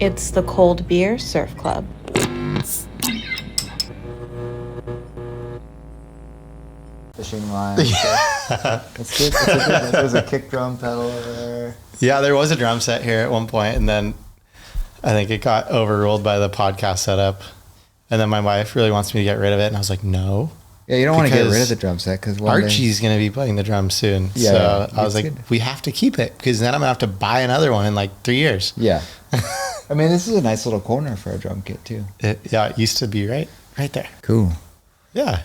It's the Cold Beer Surf Club. Fishing line. That's good. There's a kick drum pedal there. Yeah, there was a drum set here at one point, and then I think it got overruled by the podcast setup. And then my wife really wants me to get rid of it, and I was like, no. Yeah, you don't want to get rid of the drum set because Archie's going to be playing the drums soon. Yeah, so I was like, we have to keep it because then I'm going to have to buy another one in like 3 years. Yeah. I mean, this is a nice little corner for a drum kit too. It used to be right there. Cool. Yeah.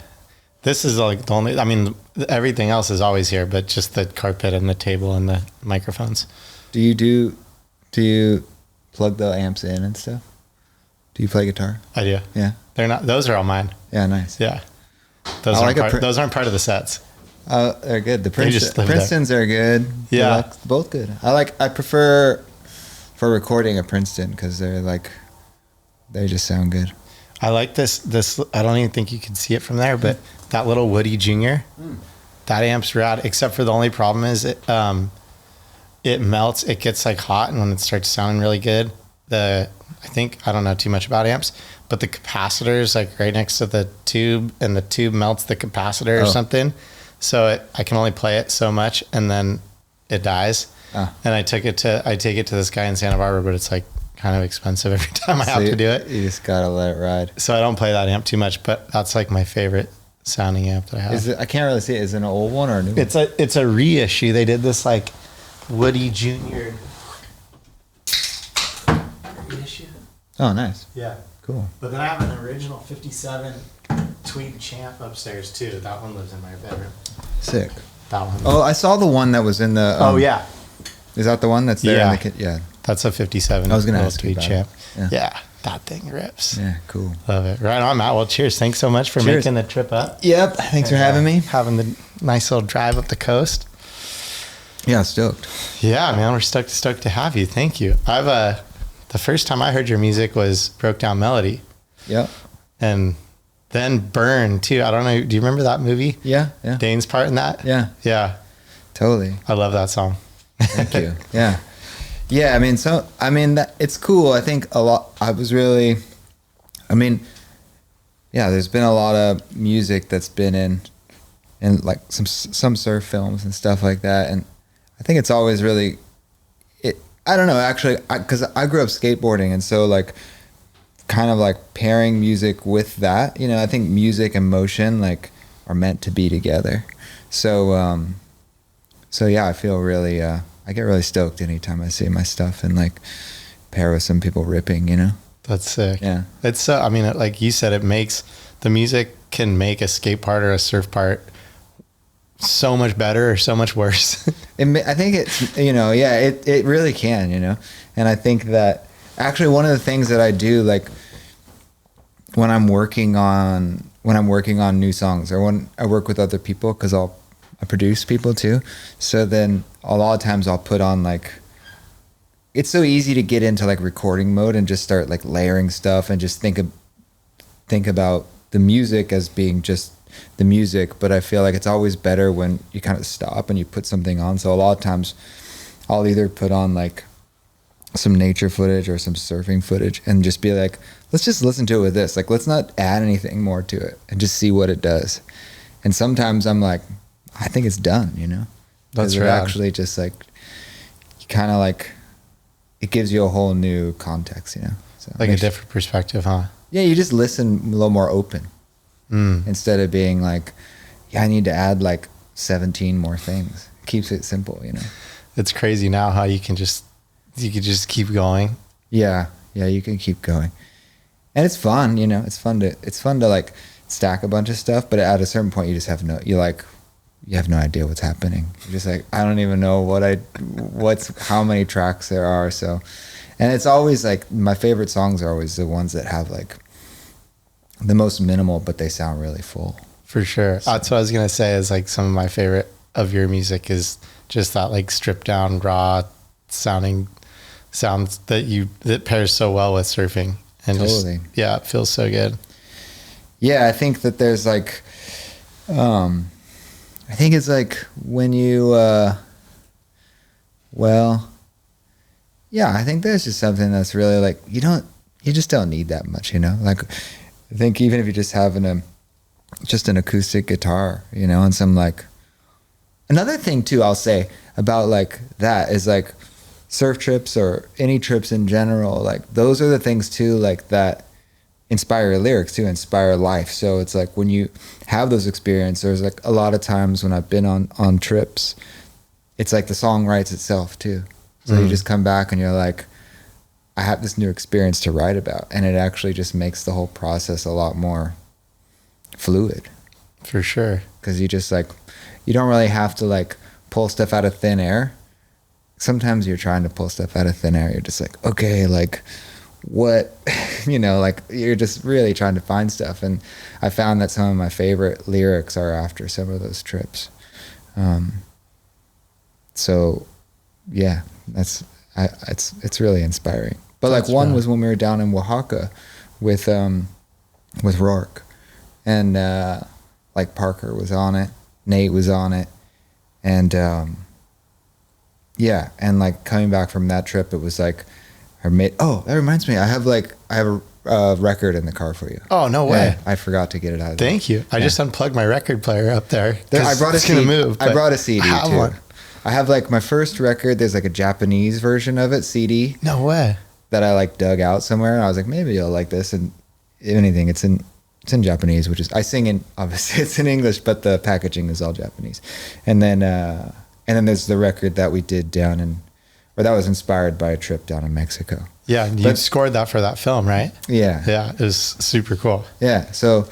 This is like the only, I mean, everything else is always here, but just the carpet and the table and the microphones. Do you plug the amps in and stuff? Do you play guitar? I do. Yeah. Those are all mine. Yeah, nice. Yeah. Those aren't part of the sets. They're good. The Princetons are good. Yeah. They're both good. I prefer for recording a Princeton because they just sound good. I like this. I don't even think you can see it from there, but that little Woody Jr., that amp's rad, except for the only problem is it melts. It gets like hot, and when it starts sounding really good, I don't know too much about amps, but the capacitor is like right next to the tube, and the tube melts the capacitor or something. So I can only play it so much, and then it dies. And I take it to this guy in Santa Barbara, but it's like kind of expensive every time I have to do it. You just gotta let it ride. So I don't play that amp too much, but that's like my favorite sounding amp that I have. I can't really see it. Is it an old one or a new one? It's a reissue. They did this like Woody Jr. reissue. Oh, nice. Yeah. Cool. But then I have an original 57 Tweed Champ upstairs too. That one lives in my bedroom. Sick. That one. Oh, I saw the one that was in the... oh, yeah. Is that the one that's there? Yeah. Yeah. That's a 57. I was going to ask Tweed you Champ. Yeah. Yeah. That thing rips. Yeah, cool. Love it. Right on, Matt. Well, cheers. Thanks so much for making the trip up. Yep. Thanks for having me. Having the nice little drive up the coast. Yeah, stoked. Yeah, man. We're stoked to have you. Thank you. The first time I heard your music was Brokedown Melody. Yep. And then Burn too. I don't know. Do you remember that movie? Yeah. Dane's part in that? Yeah. Yeah. Totally. I love that song. Thank you. Yeah. Yeah. It's cool. I think there's been a lot of music that's been in like some surf films and stuff like that. And I think it's always really, I don't know, actually, because I grew up skateboarding. And so like, kind of like pairing music with that, I think music and motion like are meant to be together. So yeah, I feel really, I get really stoked anytime I see my stuff and like pair with some people ripping, That's sick. Yeah. It's so, I mean, like you said, the music can make a skate part or a surf part so much better or so much worse. I think it's, it really can, and I think that actually one of the things that I do, like when I'm working on new songs or when I work with other people, because I produce people too. So then a lot of times I'll put on like, it's so easy to get into like recording mode and just start like layering stuff and just think about the music as being just the music. But I feel like it's always better when you kind of stop and you put something on. So a lot of times I'll either put on like some nature footage or some surfing footage and just be like, let's just listen to it with this. Like, let's not add anything more to it and just see what it does. And sometimes I'm like, I think it's done, That's right. rad. Actually just like, you kind of like, it gives you a whole new context, So Like a different perspective, huh? Yeah, you just listen a little more open instead of being like, yeah, I need to add like 17 more things. It keeps it simple, It's crazy now how you could just keep going. Yeah, you can keep going. And it's fun, it's fun to like stack a bunch of stuff, but at a certain point you just have no idea what's happening. You're just like, I don't even know how many tracks there are. So, and it's always like, my favorite songs are always the ones that have like the most minimal, but they sound really full. For sure. So, that's what I was going to say is like some of my favorite of your music is just that like stripped down, raw sounds that pairs so well with surfing. And totally. It feels so good. Yeah. I think that there's like, I think it's like when you, Yeah, I think that's just something that's really like, you just don't need that much, you know? Like, I think even if you just have just an acoustic guitar, you know, and some like, another thing too, I'll say about like that is like surf trips or any trips in general, like those are the things too, like that inspire your lyrics too, inspire life. So it's like when you have those experiences, there's like a lot of times when I've been on trips, it's like the song writes itself too. So you just come back and you're like, I have this new experience to write about. And it actually just makes the whole process a lot more fluid. For sure. Because you just like, you don't really have to like pull stuff out of thin air. Sometimes you're trying to pull stuff out of thin air. You're just like, okay, like what, you know, like you're just really trying to find stuff. And I found that some of my favorite lyrics are after some of those trips. So yeah, it's really inspiring. But like one was when we were down in Oaxaca with Rourke, and like Parker was on it, Nate was on it, and yeah, and like coming back from that trip, it was like that reminds me, I have a record in the car for you. Oh, no way. Yeah, I forgot to get it out of there. Thank you. I just unplugged my record player up there. I brought a CD. I brought a CD too. One. I have like my first record. There's like a Japanese version of it, CD. No way. That I like dug out somewhere, and I was like, maybe you'll like this. And if anything, it's in Japanese, which is, I sing in, obviously it's in English, but the packaging is all Japanese. And then there's the record that we did that was inspired by a trip down in Mexico. Yeah, you scored that for that film, right? Yeah. Yeah, it was super cool. Yeah. So,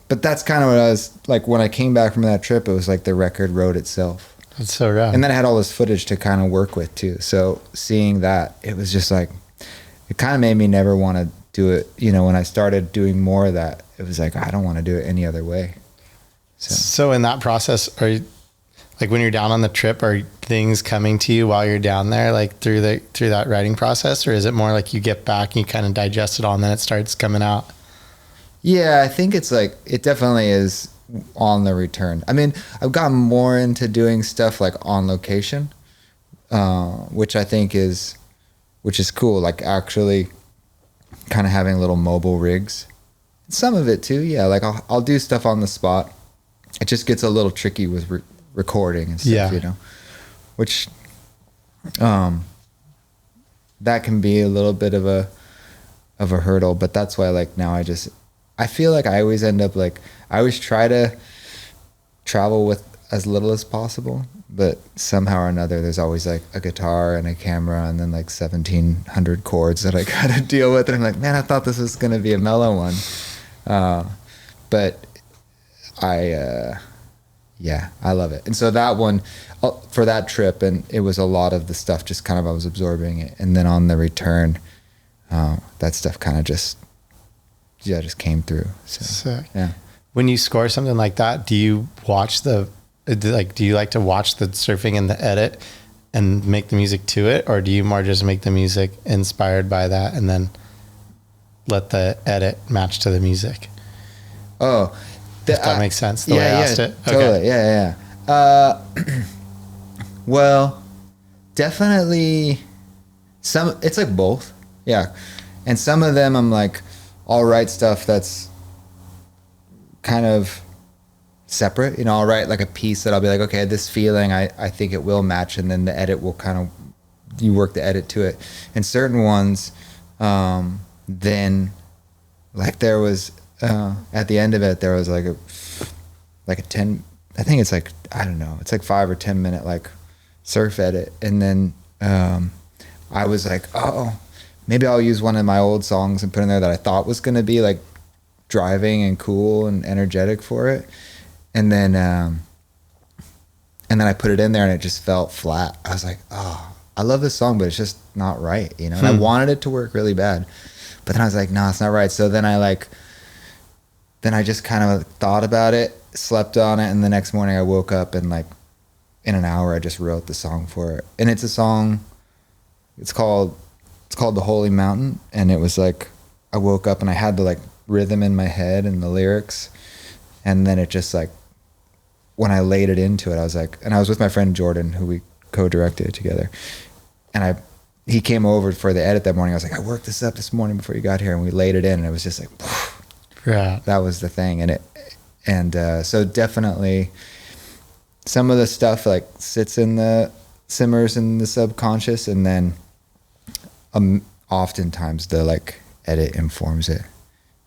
but that's kind of what I was like when I came back from that trip. It was like the record wrote itself. That's so rad. And then I had all this footage to kind of work with too. So seeing that, it was just like, it kind of made me never want to do it. You know, when I started doing more of that, it was like, I don't want to do it any other way. So in that process, are you, like when you're down on the trip, are things coming to you while you're down there, like through that writing process? Or is it more like you get back and you kind of digest it all and then it starts coming out? Yeah, I think it's like, it definitely is on the return. I mean, I've gotten more into doing stuff like on location, which I think is cool. Like actually kind of having little mobile rigs. Some of it too. Yeah. Like I'll do stuff on the spot. It just gets a little tricky with recording and stuff, you know, which, that can be a little bit of a hurdle, but that's why like now I feel like I always end up like, I always try to travel with as little as possible, but somehow or another, there's always like a guitar and a camera and then like 1,700 chords that I got to deal with. And I'm like, man, I thought this was going to be a mellow one. But I love it. And so that one, for that trip, and it was a lot of the stuff just kind of, I was absorbing it. And then on the return, that stuff kind of just came through. So, sick. Yeah. When you score something like that, do you like to watch the surfing and the edit and make the music to it? Or do you more just make the music inspired by that and then let the edit match to the music? Oh, if that makes sense the way I asked it. Totally. Okay. Yeah. Well, definitely it's like both. Yeah. And some of them I'm like, I'll write stuff that's kind of separate, you know, I'll write like a piece that I'll be like, okay, this feeling, I think it will match. And then the edit will you work the edit to it. And certain ones, then like there was, at the end of it, there was like a 10, I think it's like, I don't know, it's like 5 or 10 minute like surf edit. And then, I was like, oh, maybe I'll use one of my old songs and put in there that I thought was going to be like driving and cool and energetic for it. And then I put it in there and it just felt flat. I was like, oh, I love this song, but it's just not right, you know? And I wanted it to work really bad, but then I was like, no, it's not right. So then I just kind of thought about it, slept on it. And the next morning I woke up and like in an hour, I just wrote the song for it. And it's a song, it's called The Holy Mountain. And it was like, I woke up and I had the like rhythm in my head and the lyrics. And then it just like, when I laid it into it, I was like, and I was with my friend Jordan, who we co-directed it together. And I he came over for the edit that morning. I was like, I worked this up this morning before you got here, and we laid it in, and it was just like, Yeah. that was the thing. So definitely some of the stuff like simmers in the subconscious, and then oftentimes the like edit informs it.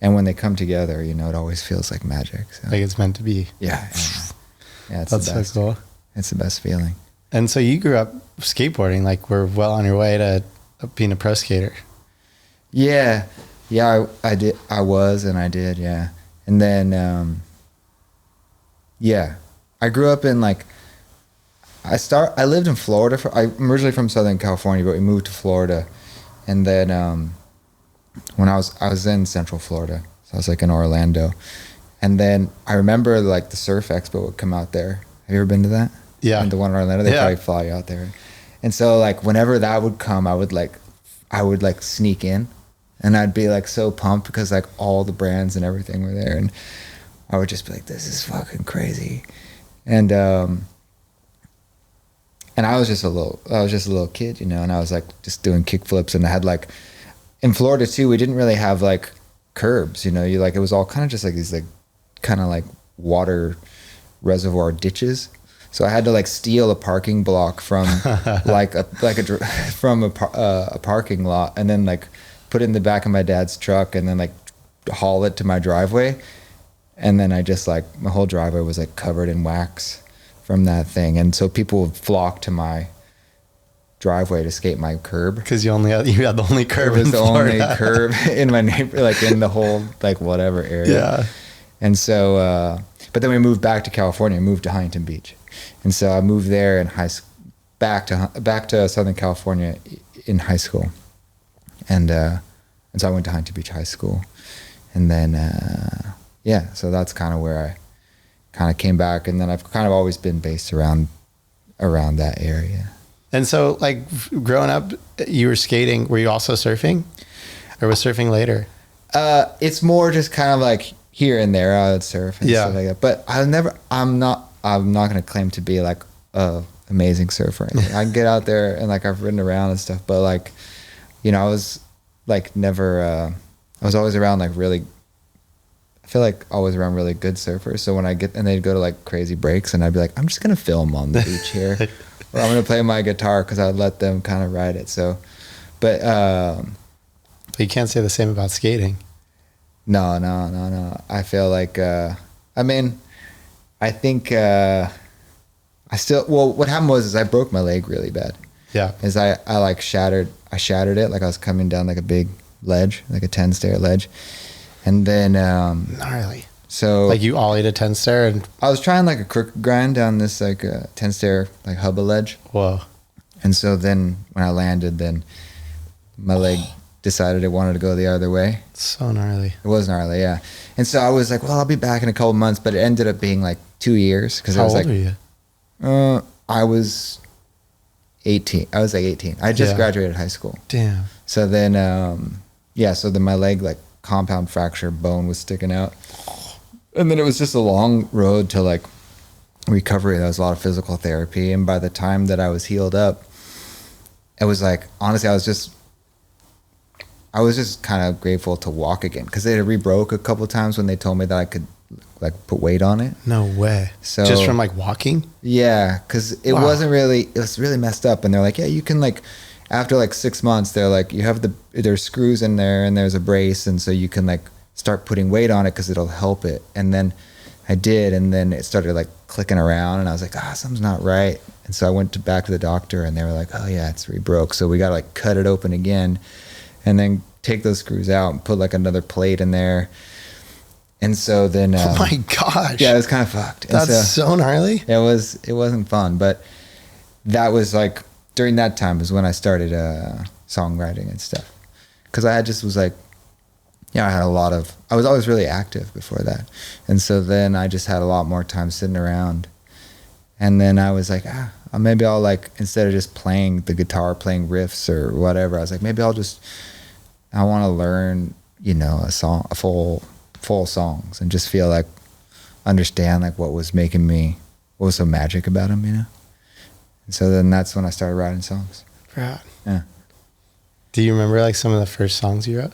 And when they come together, you know, it always feels like magic. So. Like it's meant to be. Yeah. Yeah, it's That's the best. so cool. It's the best feeling. And so you grew up skateboarding, like we're well on your way to being a pro skater. Yeah. Yeah, I did. I was, and I did. Yeah. And then, I grew up in like, I lived in Florida. I'm originally from Southern California, but we moved to Florida. And then, when I was in Central Florida, so I was like in Orlando. And then I remember like the Surf Expo would come out there. Have you ever been to that? Yeah. And the one in Orlando, they probably fly you out there. And so like whenever that would come, I would sneak in, and I'd be like so pumped because like all the brands and everything were there, and I would just be like, this is fucking crazy. And I was just a little kid, you know, and I was like just doing kickflips, and I had like, in Florida too, we didn't really have like curbs, you know, it was all kind of just like these like kind of like water reservoir ditches. So I had to like steal a parking block from from a parking lot, and then like put it in the back of my dad's truck, and then like haul it to my driveway. And then I just like, my whole driveway was like covered in wax from that thing. And so people would flock to my driveway to skate my curb. Because you had the only curb It was in the Florida. only curb in my neighbor, like in the whole like whatever area. Yeah. And so, but then we moved back to California, moved to Huntington Beach. And so I moved there in back to Southern California in high school. And so I went to Huntington Beach High School. And then, so that's kind of where I kind of came back. And then I've kind of always been based around that area. And so like growing up, you were skating. Were you also surfing, or was surfing later? It's more just kind of like here and there I would surf and stuff like that. But I'm not going to claim to be like a amazing surfer. I can get out there and like I've ridden around and stuff, but like, you know, I was like never, I was always around like really, I feel like always around really good surfers. So when they'd go to like crazy breaks, and I'd be like, I'm just going to film on the beach here, or I'm going to play my guitar, because I'd let them kind of ride it. So, but you can't say the same about skating. No. I feel like, I mean, I think what happened was I broke my leg really bad. Yeah. Is I shattered it. Like I was coming down like a big ledge, like a 10-stair ledge. And then, gnarly. So like you ollied a 10-stair, and I was trying like a crook grind down this like 10-stair like hubba ledge. Whoa. And so then when I landed, then my leg decided it wanted to go the other way. So gnarly. It was gnarly, yeah. And so I was like, well, I'll be back in a couple months, but it ended up being like 2 years, because I was How old like, were you? I was 18. I was like 18. I just graduated high school. Damn. So then, so then my leg, like compound fracture bone was sticking out. And then it was just a long road to like recovery. There was a lot of physical therapy. And by the time that I was healed up, it was like, honestly, I was just kind of grateful to walk again, because they had re-broke a couple of times when they told me that I could like put weight on it. No way. So just from like walking? Yeah, because it was really messed up. And they're like, yeah, you can like, after like 6 months, they're like, you have there's screws in there and there's a brace, and so you can like start putting weight on it because it'll help it. And then I did, and then it started like clicking around, and I was like, something's not right. And so I went back to the doctor, and they were like, oh yeah, it's re-broke, so we got to like cut it open again, and then take those screws out and put like another plate in there. And so then oh my gosh, yeah, it was kind of fucked. And that's so gnarly. It wasn't fun, but that was like during that time was when I started songwriting and stuff, because I was like, I was always really active before that. And so then I just had a lot more time sitting around. And then I was like, maybe I'll like, instead of just playing the guitar, playing riffs or whatever, I was like, maybe I want to learn, you know, a full songs, and just feel like, understand like what was so magic about them, you know? And so then that's when I started writing songs. Right. Yeah. Do you remember like some of the first songs you wrote?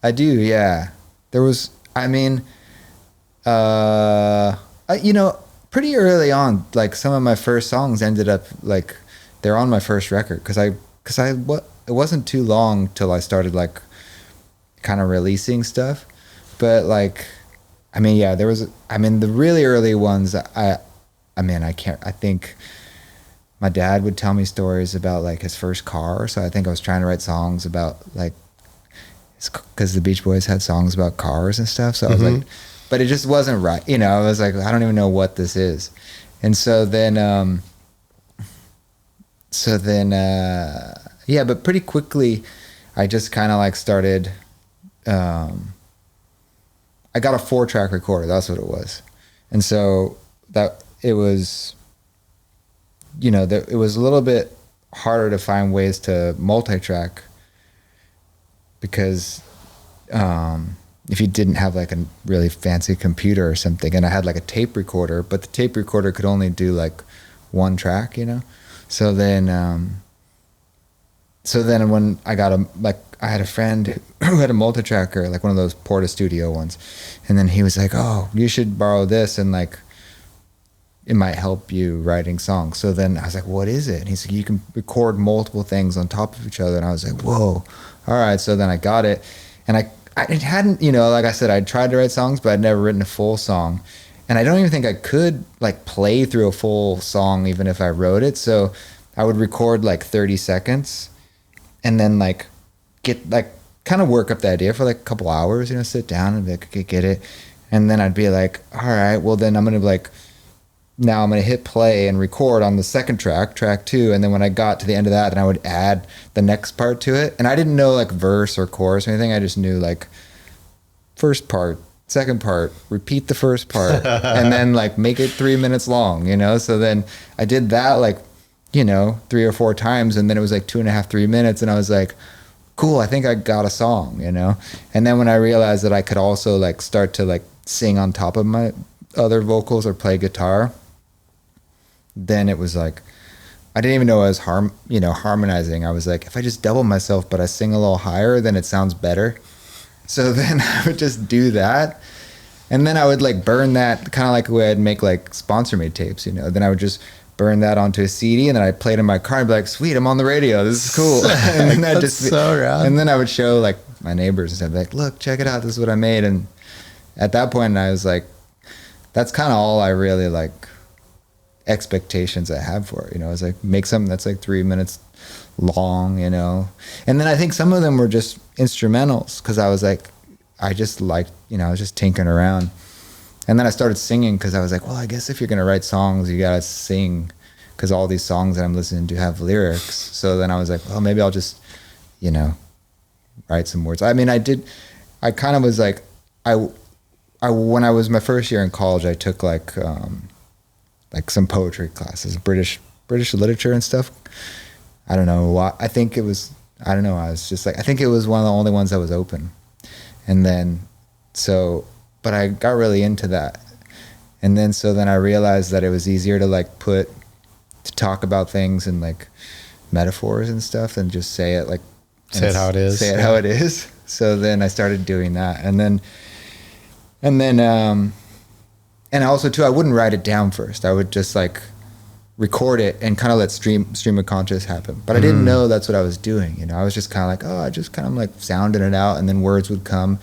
I do, yeah. There was, I mean, you know, pretty early on, like some of my first songs ended up like they're on my first record it wasn't too long till I started like kind of releasing stuff, but like, I mean, yeah, there was, I mean, the really early ones, I think my dad would tell me stories about like his first car. So I think I was trying to write songs about like, because the Beach Boys had songs about cars and stuff. So I was like, but it just wasn't right. You know, I was like, I don't even know what this is. And so then, yeah, but pretty quickly I just kind of like started, I got a 4-track recorder. That's what it was. And so that it was, you know, it was a little bit harder to find ways to multi-track because if you didn't have like a really fancy computer or something, and I had like a tape recorder, but the tape recorder could only do like 1 track, you know? So then when I got I had a friend who had a multi-tracker, like one of those Porta Studio ones. And then he was like, oh, you should borrow this and like, it might help you writing songs. So then I was like, what is it? And he's like, you can record multiple things on top of each other. And I was like, whoa. All right. So then I got it. And I hadn't, you know, like I said, I'd tried to write songs, but I'd never written a full song. And I don't even think I could like play through a full song, even if I wrote it. So I would record like 30 seconds and then like get like kind of work up the idea for like a couple hours, you know, sit down and be like, okay, get it. And then I'd be like, all right, well then I'm going to hit play and record on the second track 2. And then when I got to the end of that, then I would add the next part to it. And I didn't know like verse or chorus or anything. I just knew like first part, second part, repeat the first part, and then like make it 3 minutes long, you know? So then I did that like, you know, 3 or 4 times. And then it was like 2.5, 3 minutes. And I was like, cool, I think I got a song, you know? And then when I realized that I could also like start to like sing on top of my other vocals or play guitar, then it was like, I didn't even know I was harmonizing. I was like, if I just double myself, but I sing a little higher, then it sounds better. So then I would just do that. And then I would like burn that kind of like the way I'd make like sponsor me tapes, you know, then I would just burn that onto a CD and then I'd play it in my car and be like, sweet, I'm on the radio. This is cool. And then I'd just, so rad. And then I would show like my neighbors and stuff like, look, check it out. This is what I made. And at that point I was like, that's kind of all I really like expectations I have for it, you know. It's like make something that's like 3 minutes long, you know. And then I think some of them were just instrumentals because I was like, I just liked, you know, I was just tinkering around. And then I started singing because I was like, well, I guess if you're gonna write songs, you gotta sing, because all these songs that I'm listening to have lyrics. So then I was like, well, maybe I'll just, you know, write some words. I mean, I kind of was like, when I was my first year in college, I took like some poetry classes, British literature and stuff. I don't know why. I think it was, I don't know. I was just like, I think it was one of the only ones that was open. And then, but I got really into that. And then, then I realized that it was easier to talk about things and like metaphors and stuff than just say it say it how it is. Say it how it is. So then I started doing that. And also too, I wouldn't write it down first. I would just like record it and kind of let stream of conscious happen. But I didn't know that's what I was doing. You know, I was just kind of like, oh, I just kind of like sounding it out, and then words would come.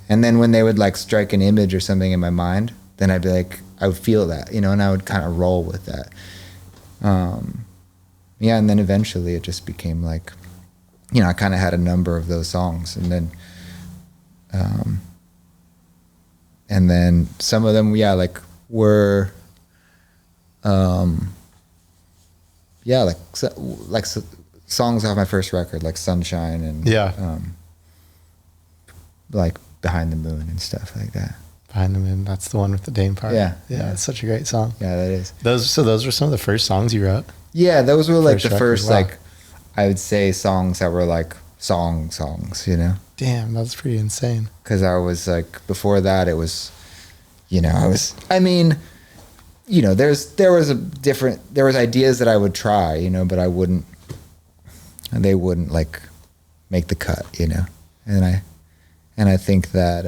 And then when they would like strike an image or something in my mind, then I'd be like, I would feel that, you know, and I would kind of roll with that. Yeah. And then eventually it just became like, you know, I kind of had a number of those songs, and then some of them, yeah, like were, like songs off my first record, like Sunshine and like Behind the Moon and stuff like that. Behind the Moon, that's the one with the Dane part. Yeah. It's such a great song. Yeah, that is. Those were some of the first songs you wrote? Yeah, those were like the first, wow. like, I would say songs that were like songs, you know? Damn, that's pretty insane. Because I was like, before that, it was, you know, you know, there was ideas that I would try, you know, but they wouldn't like make the cut, you know. And I think that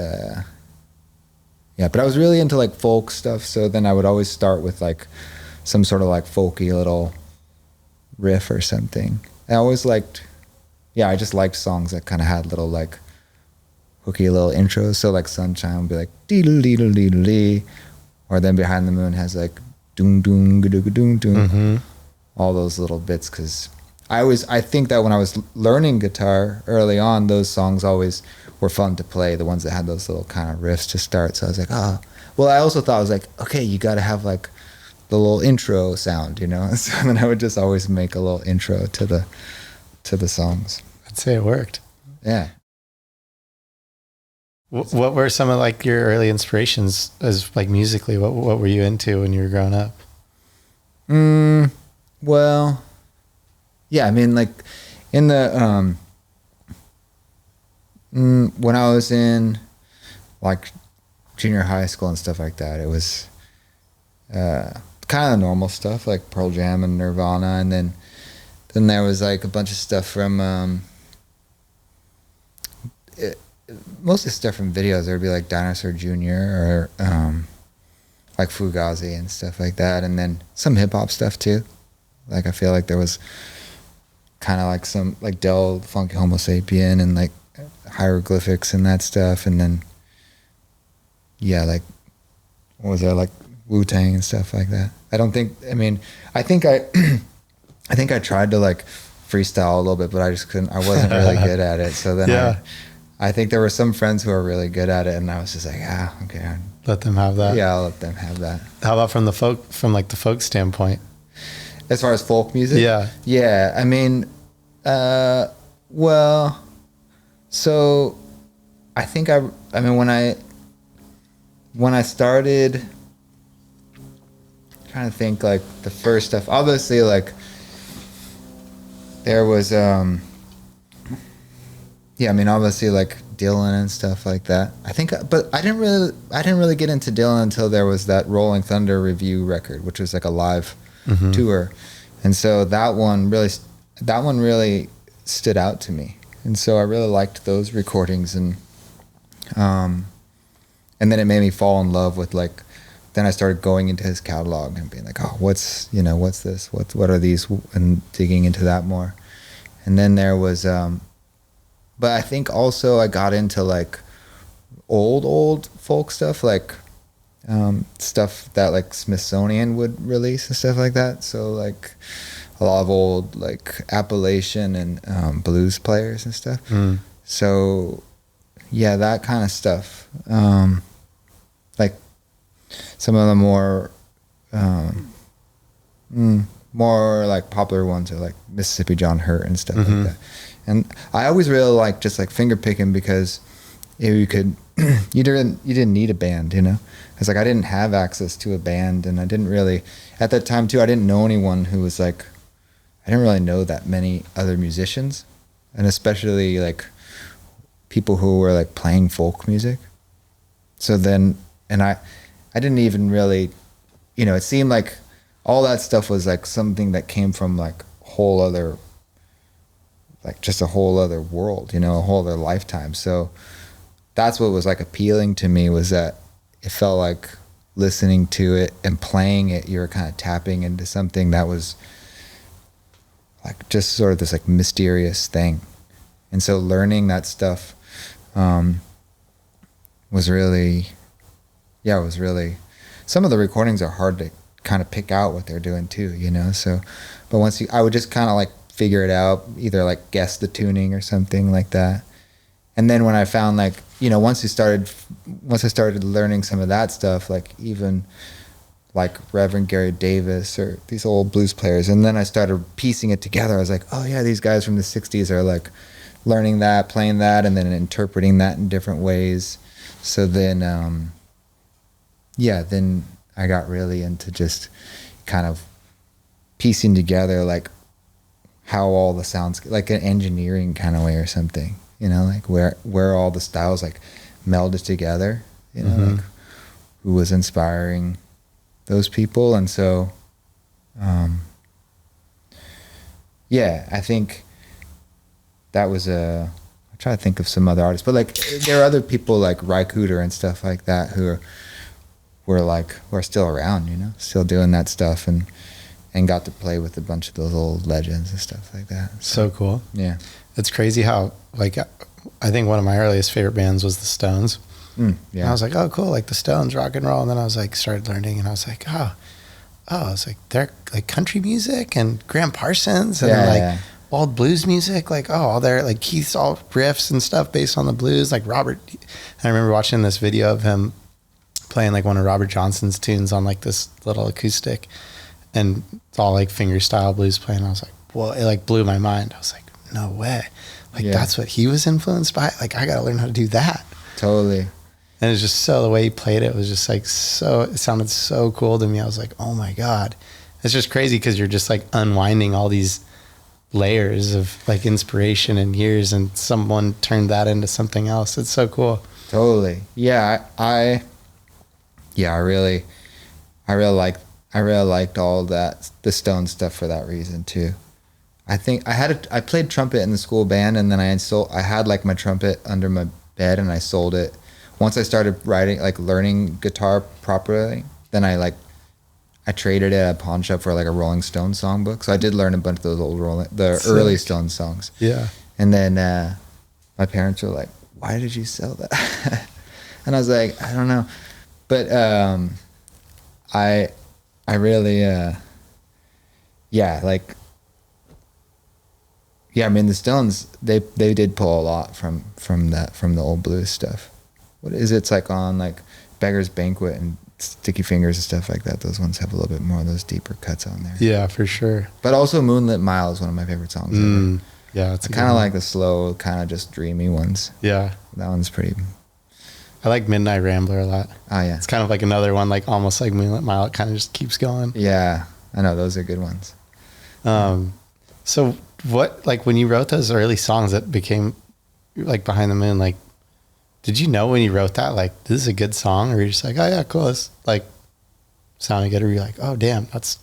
yeah, but I was really into like folk stuff, so then I would always start with like some sort of like folky little riff or something. I always liked, yeah, I just liked songs that kind of had little like hooky little intros. So like Sunshine would be like deedle deedle deedle dee, or then Behind the Moon has like doom doom doom doom doom, all those little bits. Because I think that when I was learning guitar early on, those songs always were fun to play, the ones that had those little kind of riffs to start. So I was like, oh, well, I also thought, I was like, okay, you got to have like the little intro sound, you know. So then I would just always make a little intro to the songs. I'd say it worked. Yeah. What were some of like your early inspirations as like musically? What were you into when you were growing up? Well, yeah, I mean, like in the when I was in like junior high school and stuff like that, it was kind of normal stuff like Pearl Jam and Nirvana, and then there was like a bunch of stuff from mostly stuff from videos. There would be like Dinosaur Jr. or like Fugazi and stuff like that, and then some hip hop stuff too. Like I feel like there was kind of like some like Del Funky Homo Sapien and like hieroglyphics and that stuff, and then yeah, like what was there, like Wu-Tang and stuff like that. I think I tried to like freestyle a little bit, but I just couldn't. I wasn't really good at it. So then Yeah. I think there were some friends who were really good at it, and I was just like, okay, Let them have that. yeah, I'll let them have that. How about from the folk standpoint? As far as folk music, Yeah. I mean, well, so I think I mean when I started, trying to think like the first stuff, obviously like there was yeah, I mean obviously like Dylan and stuff like that. I think, but I didn't really get into Dylan until there was that Rolling Thunder Review record, which was like a live tour, and so that one really stood out to me, and so I really liked those recordings, and then it made me fall in love with like. Then I started going into his catalog and being like, oh, what's this? What are these? And digging into that more. And then there was, but I think also I got into like old folk stuff, like stuff that like Smithsonian would release and stuff like that. So like a lot of old like Appalachian and blues players and stuff. So yeah, that kind of stuff. Like some of the more like popular ones are like Mississippi John Hurt and stuff like that. And I always really liked just like finger picking because you could you didn't need a band, you know. It's like I didn't have access to a band, and I didn't really at that time too. I didn't know anyone who was like I didn't really know that many other musicians, and especially like people who were like playing folk music. So then, and I didn't even really, you know, it seemed like all that stuff was like something that came from like whole other, like just a whole other world, you know, a whole other lifetime. So that's what was like appealing to me, was that it felt like listening to it and playing it, you were kind of tapping into something that was like just sort of this like mysterious thing. And so learning that stuff was really, some of the recordings are hard to kind of pick out what they're doing too, you know? So, but I would just kind of like figure it out, either like guess the tuning or something like that. And then when I found like, you know, once I started learning some of that stuff, like even like Reverend Gary Davis or these old blues players, and then I started piecing it together. I was like, oh yeah, these guys from the 60s are like learning that, playing that, and then interpreting that in different ways. So then, then I got really into just kind of piecing together like how all the sounds, like an engineering kind of way or something, you know, like where all the styles like melded together, you know, like who was inspiring those people. And so, I think that was I try to think of some other artists, but like there are other people like Rycooter and stuff like that who are still around, you know, still doing that stuff, and got to play with a bunch of those old legends and stuff like that. So cool. Yeah. It's crazy how, like, I think one of my earliest favorite bands was the Stones. Yeah. And I was like, oh, cool, like the Stones, rock and roll. And then I was like, started learning, and I was like, I was like, they're like country music and Graham Parsons and old blues music, like, all their like Keith's all riffs and stuff based on the blues, like Robert. I remember watching this video of him playing like one of Robert Johnson's tunes on like this little acoustic, and it's all like finger style blues playing. I was like, well, it like blew my mind. I was like, no way, like that's what he was influenced by. Like, I gotta learn how to do that. Totally. And it's just so, the way he played it was just like, so, it sounded so cool to me. I was like, oh my God. It's just crazy because you're just like unwinding all these layers of like inspiration and years, and someone turned that into something else. It's so cool. Totally. Yeah. I really liked all that, the Stone stuff, for that reason too. I think I played trumpet in the school band, and then I had like my trumpet under my bed, and I sold it. Once I started writing, like learning guitar properly, then I traded it at a pawn shop for like a Rolling Stones songbook. So I did learn a bunch of those early Stones songs. Yeah. And then my parents were like, "Why did you sell that?" And I was like, "I don't know." But I really, I mean, the Stones, they did pull a lot from the old blues stuff. What is it? It's like on like Beggar's Banquet and Sticky Fingers and stuff like that. Those ones have a little bit more of those deeper cuts on there. Yeah, for sure. But also Moonlit Mile is one of my favorite songs ever. Yeah, it's I kind of like the slow, kind of just dreamy ones. Yeah. That one's pretty... I like Midnight Rambler a lot. Oh, yeah. It's kind of like another one, like almost like Moonlit Mile. It kind of just keeps going. Yeah, I know. Those are good ones. So what, like when you wrote those early songs that became like Behind the Moon, like, did you know when you wrote that, like, this is a good song? Or you're just like, oh yeah, cool. It's like sounding good. Or you're like, oh damn, that's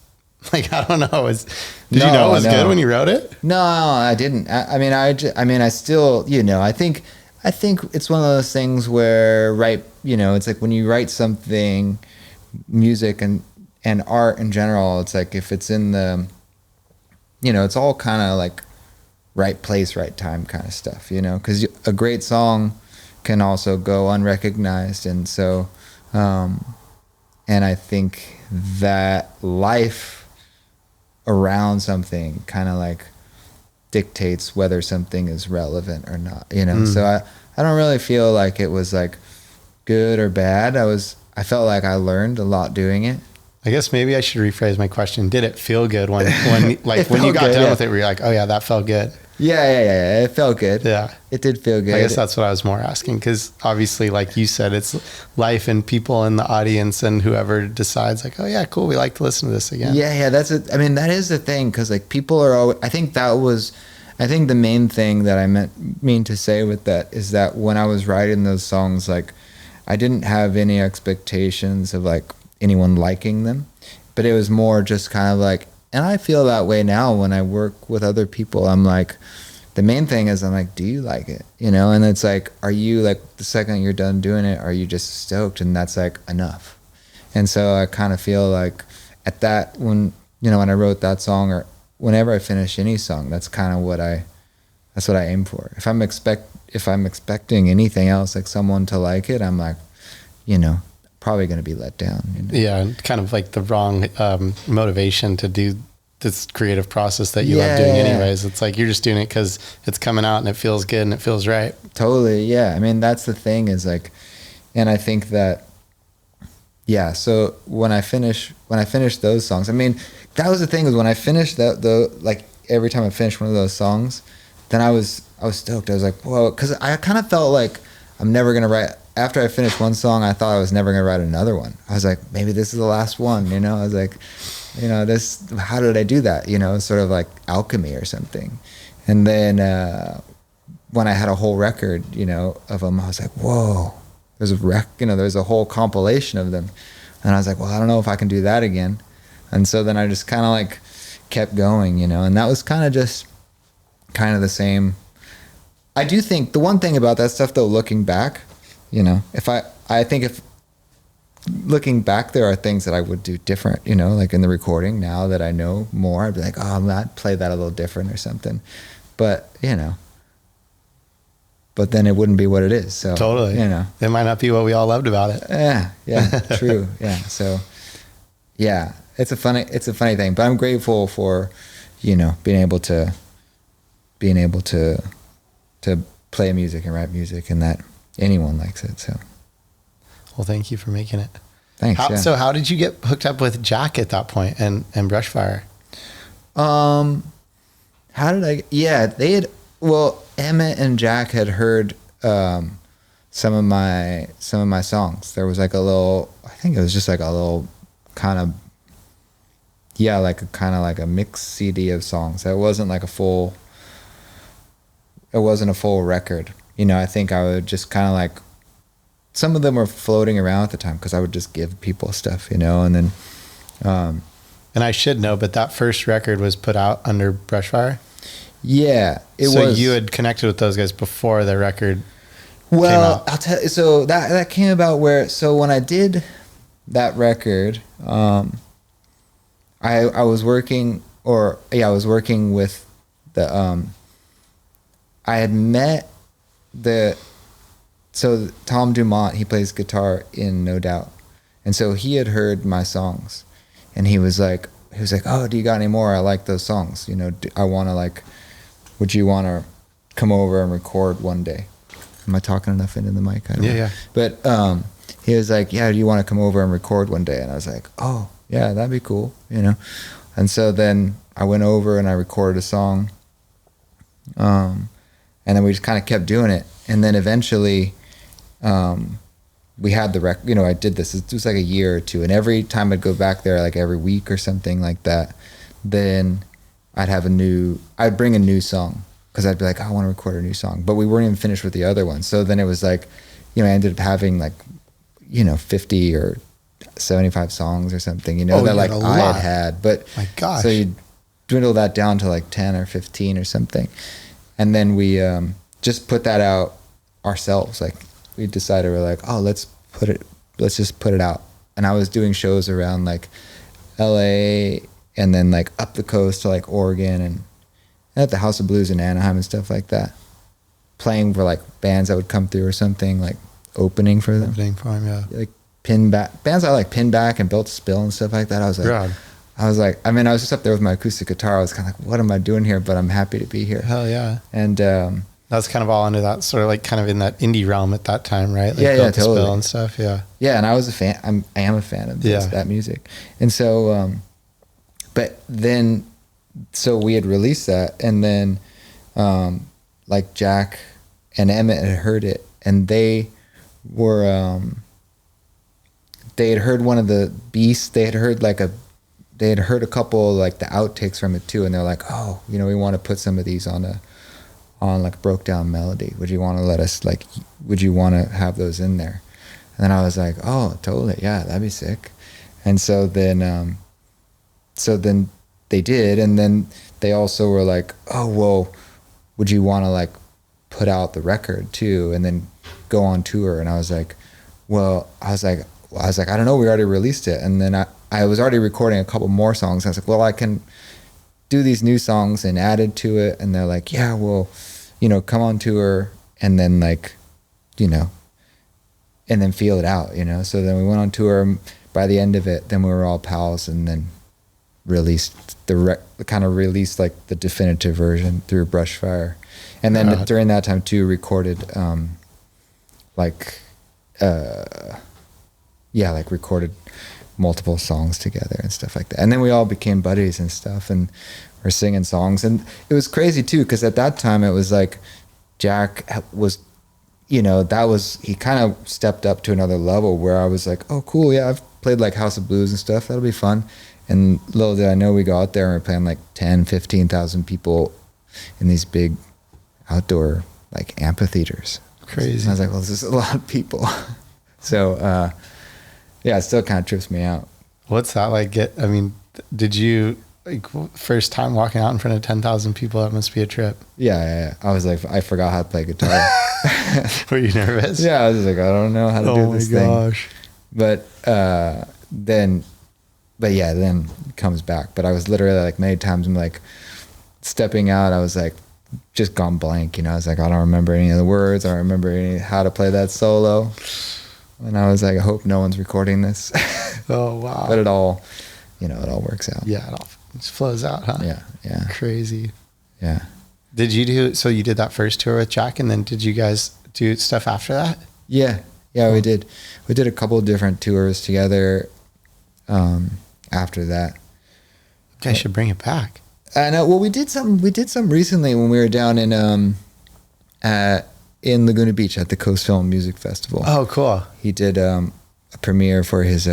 like, I don't know. Did you know it was good when you wrote it? No, I didn't. I still, you know, I think it's one of those things where, it's like when you write something, music and art in general, it's like if it's in the, it's all kind of like right place, right time kind of stuff, because a great song can also go unrecognized. And so, and I think that life around something kind of like dictates whether something is relevant or not, So I don't really feel like it was like good or bad. I felt like I learned a lot doing it. I guess maybe I should rephrase my question. Did it feel good when when you got done with it, were you like, oh yeah, that felt good? Yeah. It felt good. Yeah. It did feel good. I guess that's what I was more asking, because obviously, like you said, it's life and people in the audience and whoever decides like, oh yeah, cool, we like to listen to this again. Yeah. That is the thing, because like people are always, I think the main thing that I mean to say with that is that when I was writing those songs, like I didn't have any expectations of like anyone liking them, but it was more just kind of like, and I feel that way now when I work with other people. I'm like, the main thing is I'm like, do you like it? And it's like, are you like, the second you're done doing it, are you just stoked? And that's like enough. And so I kind of feel like at that, when I wrote that song, or whenever I finish any song, that's kind of that's what I aim for. If I'm expecting anything else, like someone to like it, I'm like, probably going to be let down. Yeah, kind of like the wrong motivation to do this creative process that you love doing anyways. It's like you're just doing it because it's coming out and it feels good and it feels right. Totally, yeah. That's the thing is like, and I think that, yeah. So when I finished those songs, that was the thing, is when I finished like every time I finished one of those songs, then I was stoked. I was like, whoa, because I kind of felt like I'm never gonna write. After I finished one song, I thought I was never gonna write another one. I was like, maybe this is the last one. I was like, this. How did I do that? Sort of like alchemy or something. And then when I had a whole record, of them, I was like, whoa. There's there's a whole compilation of them, and I was like, well, I don't know if I can do that again. And so then I just kind of like kept going, and that was kind of the same I do think the one thing about that stuff though, looking back, you know, I think if looking back, there are things that I would do different, you know, like in the recording now that I know more, I'd be like, oh, I'd play that a little different or something. But, you know, but then it wouldn't be what it is. So totally, you know, it might not be what we all loved about it. Yeah, true. Yeah. So yeah, it's a funny thing, but I'm grateful for, you know, being able to play music and write music and that anyone likes it. So. Well, thank you for making it. Thanks. So how did you get hooked up with Jack at that point and Brushfire? How did I? Yeah, Emmett and Jack had heard some of my songs. There was like a little, I think it was just like a little kind of, yeah, like a kind of like a mixed CD of songs. It wasn't like a full record. You know, I think I would just kind of like, some of them were floating around at the time because I would just give people stuff, you know, and then. And I should know, but that first record was put out under Brushfire? Yeah, it was. So you had connected with those guys before the record came out? I'll tell you. So that came about so when I did that record, I was working with the, I had met so Tom Dumont, he plays guitar in No Doubt. And so he had heard my songs and he was like, oh, do you got any more? I like those songs. You know, I want to like, would you want to come over and record one day? Am I talking enough into the mic? I don't know. Yeah. But he was like, yeah, do you want to come over and record one day? And I was like, oh, yeah, that'd be cool, you know? And so then I went over and I recorded a song. And then we just kind of kept doing it. And then eventually, we had the record, you know, I did this, it was like a year or two. And every time I'd go back there, like every week or something like that, then I'd bring a new song. Cause I'd be like, I want to record a new song, but we weren't even finished with the other one. So then it was like, you know, I ended up having like, you know, 50 or 75 songs or something, you know, that like I had, but my gosh. So you dwindle that down to like 10 or 15 or something. And then we, just put that out ourselves. Like we decided, we're like, oh, let's just put it out. And I was doing shows around like LA and then like up the coast to like Oregon and at the House of Blues in Anaheim and stuff like that, playing for like bands that would come through or something, like opening for them. Yeah. Like bands I like Pinback and Built to Spill and stuff like that. I was like, I was just up there with my acoustic guitar. I was kind of like, what am I doing here? But I'm happy to be here. Hell yeah. And that's kind of all under that sort of like kind of in that indie realm at that time, right? Like yeah, Built to totally. Spill and stuff. Yeah. Yeah. And I was a fan. I am a fan of that music. And so, but then, so we had released that and then, like Jack and Emmett had heard it and they were, they had heard one of the Beasts. They had heard a couple like the outtakes from it too. And they're like, oh, you know, we want to put some of these on like Brokedown Melody. Would you want to would you want to have those in there? And then I was like, oh, totally. Yeah, that'd be sick. And so then they did. And then they also were like, oh, well, would you want to like put out the record too? And then go on tour. And I was like, I don't know. We already released it. And then I was already recording a couple more songs. I was like, well, I can do these new songs and added to it. And they're like, yeah, well, you know, come on tour and then like, you know, and then feel it out, you know? So then we went on tour. By the end of it, then we were all pals and then released released like the definitive version through Brushfire. And then during that time too, recorded, recorded multiple songs together and stuff like that. And then we all became buddies and stuff and were singing songs. And it was crazy too, because at that time it was like Jack was, you know, he kind of stepped up to another level where I was like, oh, cool. Yeah, I've played like House of Blues and stuff. That'll be fun. And little did I know we go out there and we're playing like 10, 15,000 people in these big outdoor like amphitheaters. Crazy. And I was like, well, this is a lot of people. So, yeah, it still kind of trips me out. What's that like? Did you like first time walking out in front of 10,000 people, that must be a trip. Yeah. I was like, I forgot how to play guitar. Were you nervous? Yeah, I was just like, I don't know how to do this thing. But then it comes back. But I was literally like many times I'm like stepping out, I was like just gone blank, you know. I was like, I don't remember any of the words. I don't remember how to play that solo. And I was like, I hope no one's recording this. Oh, wow. But it all works out. Yeah, it all just flows out, huh? Yeah. Crazy. Yeah. So you did that first tour with Jack, and then did you guys do stuff after that? Yeah, we did. We did a couple of different tours together after that. You guys should bring it back. I know. Well, we did some recently when we were down in Laguna Beach at the Coast Film Music Festival. Oh, cool. He did a premiere for his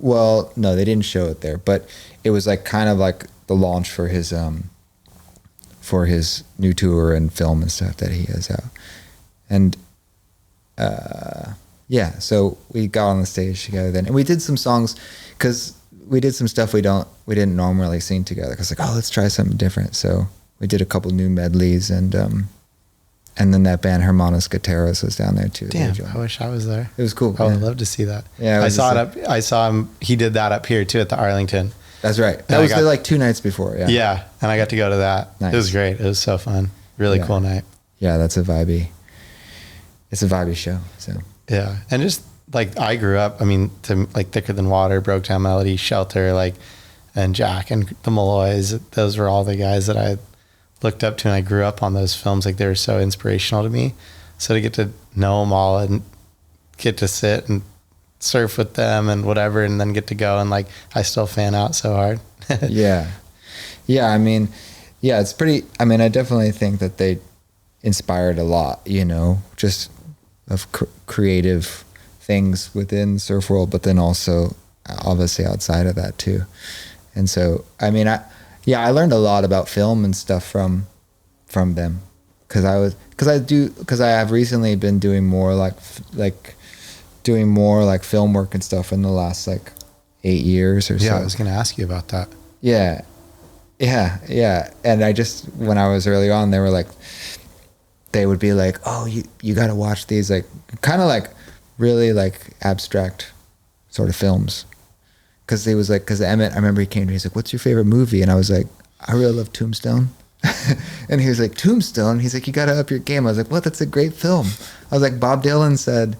well, no, they didn't show it there, but it was like kind of like the launch for his new tour and film and stuff that he has out. And so we got on the stage together then, and we did some songs because we did some stuff we didn't normally sing together. Cause like, oh, let's try something different. So we did a couple new medleys, and then that band Hermanos Guitarras was down there too. Damn, I wish I was there. It was cool. I would love to see that. Yeah, I saw him. He did that up here too at the Arlington. That's right. That was like 2 nights before. Yeah. Yeah, and I got to go to that. Nice. It was great. It was so fun. Really cool night. Yeah, that's a vibey. It's a vibey show. So yeah, and just like I grew up. I mean, to like Thicker Than Water, Brokedown Melody, Shelter, like, and Jack and the Malloys. Those were all the guys that I looked up to, and I grew up on those films. Like, they were so inspirational to me. So to get to know them all and get to sit and surf with them and whatever, and then get to go, and like I still fan out so hard. Yeah. I mean, yeah, it's pretty. I mean, I definitely think that they inspired a lot, you know, just of creative things within surf world, but then also obviously outside of that too. And so, I mean, I learned a lot about film and stuff from them, because I have recently been doing more like film work and stuff in the last like 8 years or so. Yeah, I was going to ask you about that. Yeah. And I just, when I was early on, they would be like, oh, you got to watch these, like, kind of like really like abstract sort of films. Cause Emmett, I remember he came to me, he's like, what's your favorite movie? And I was like, I really love Tombstone. And he was like, Tombstone? He's like, you got to up your game. I was like, what? That's a great film. I was like, Bob Dylan said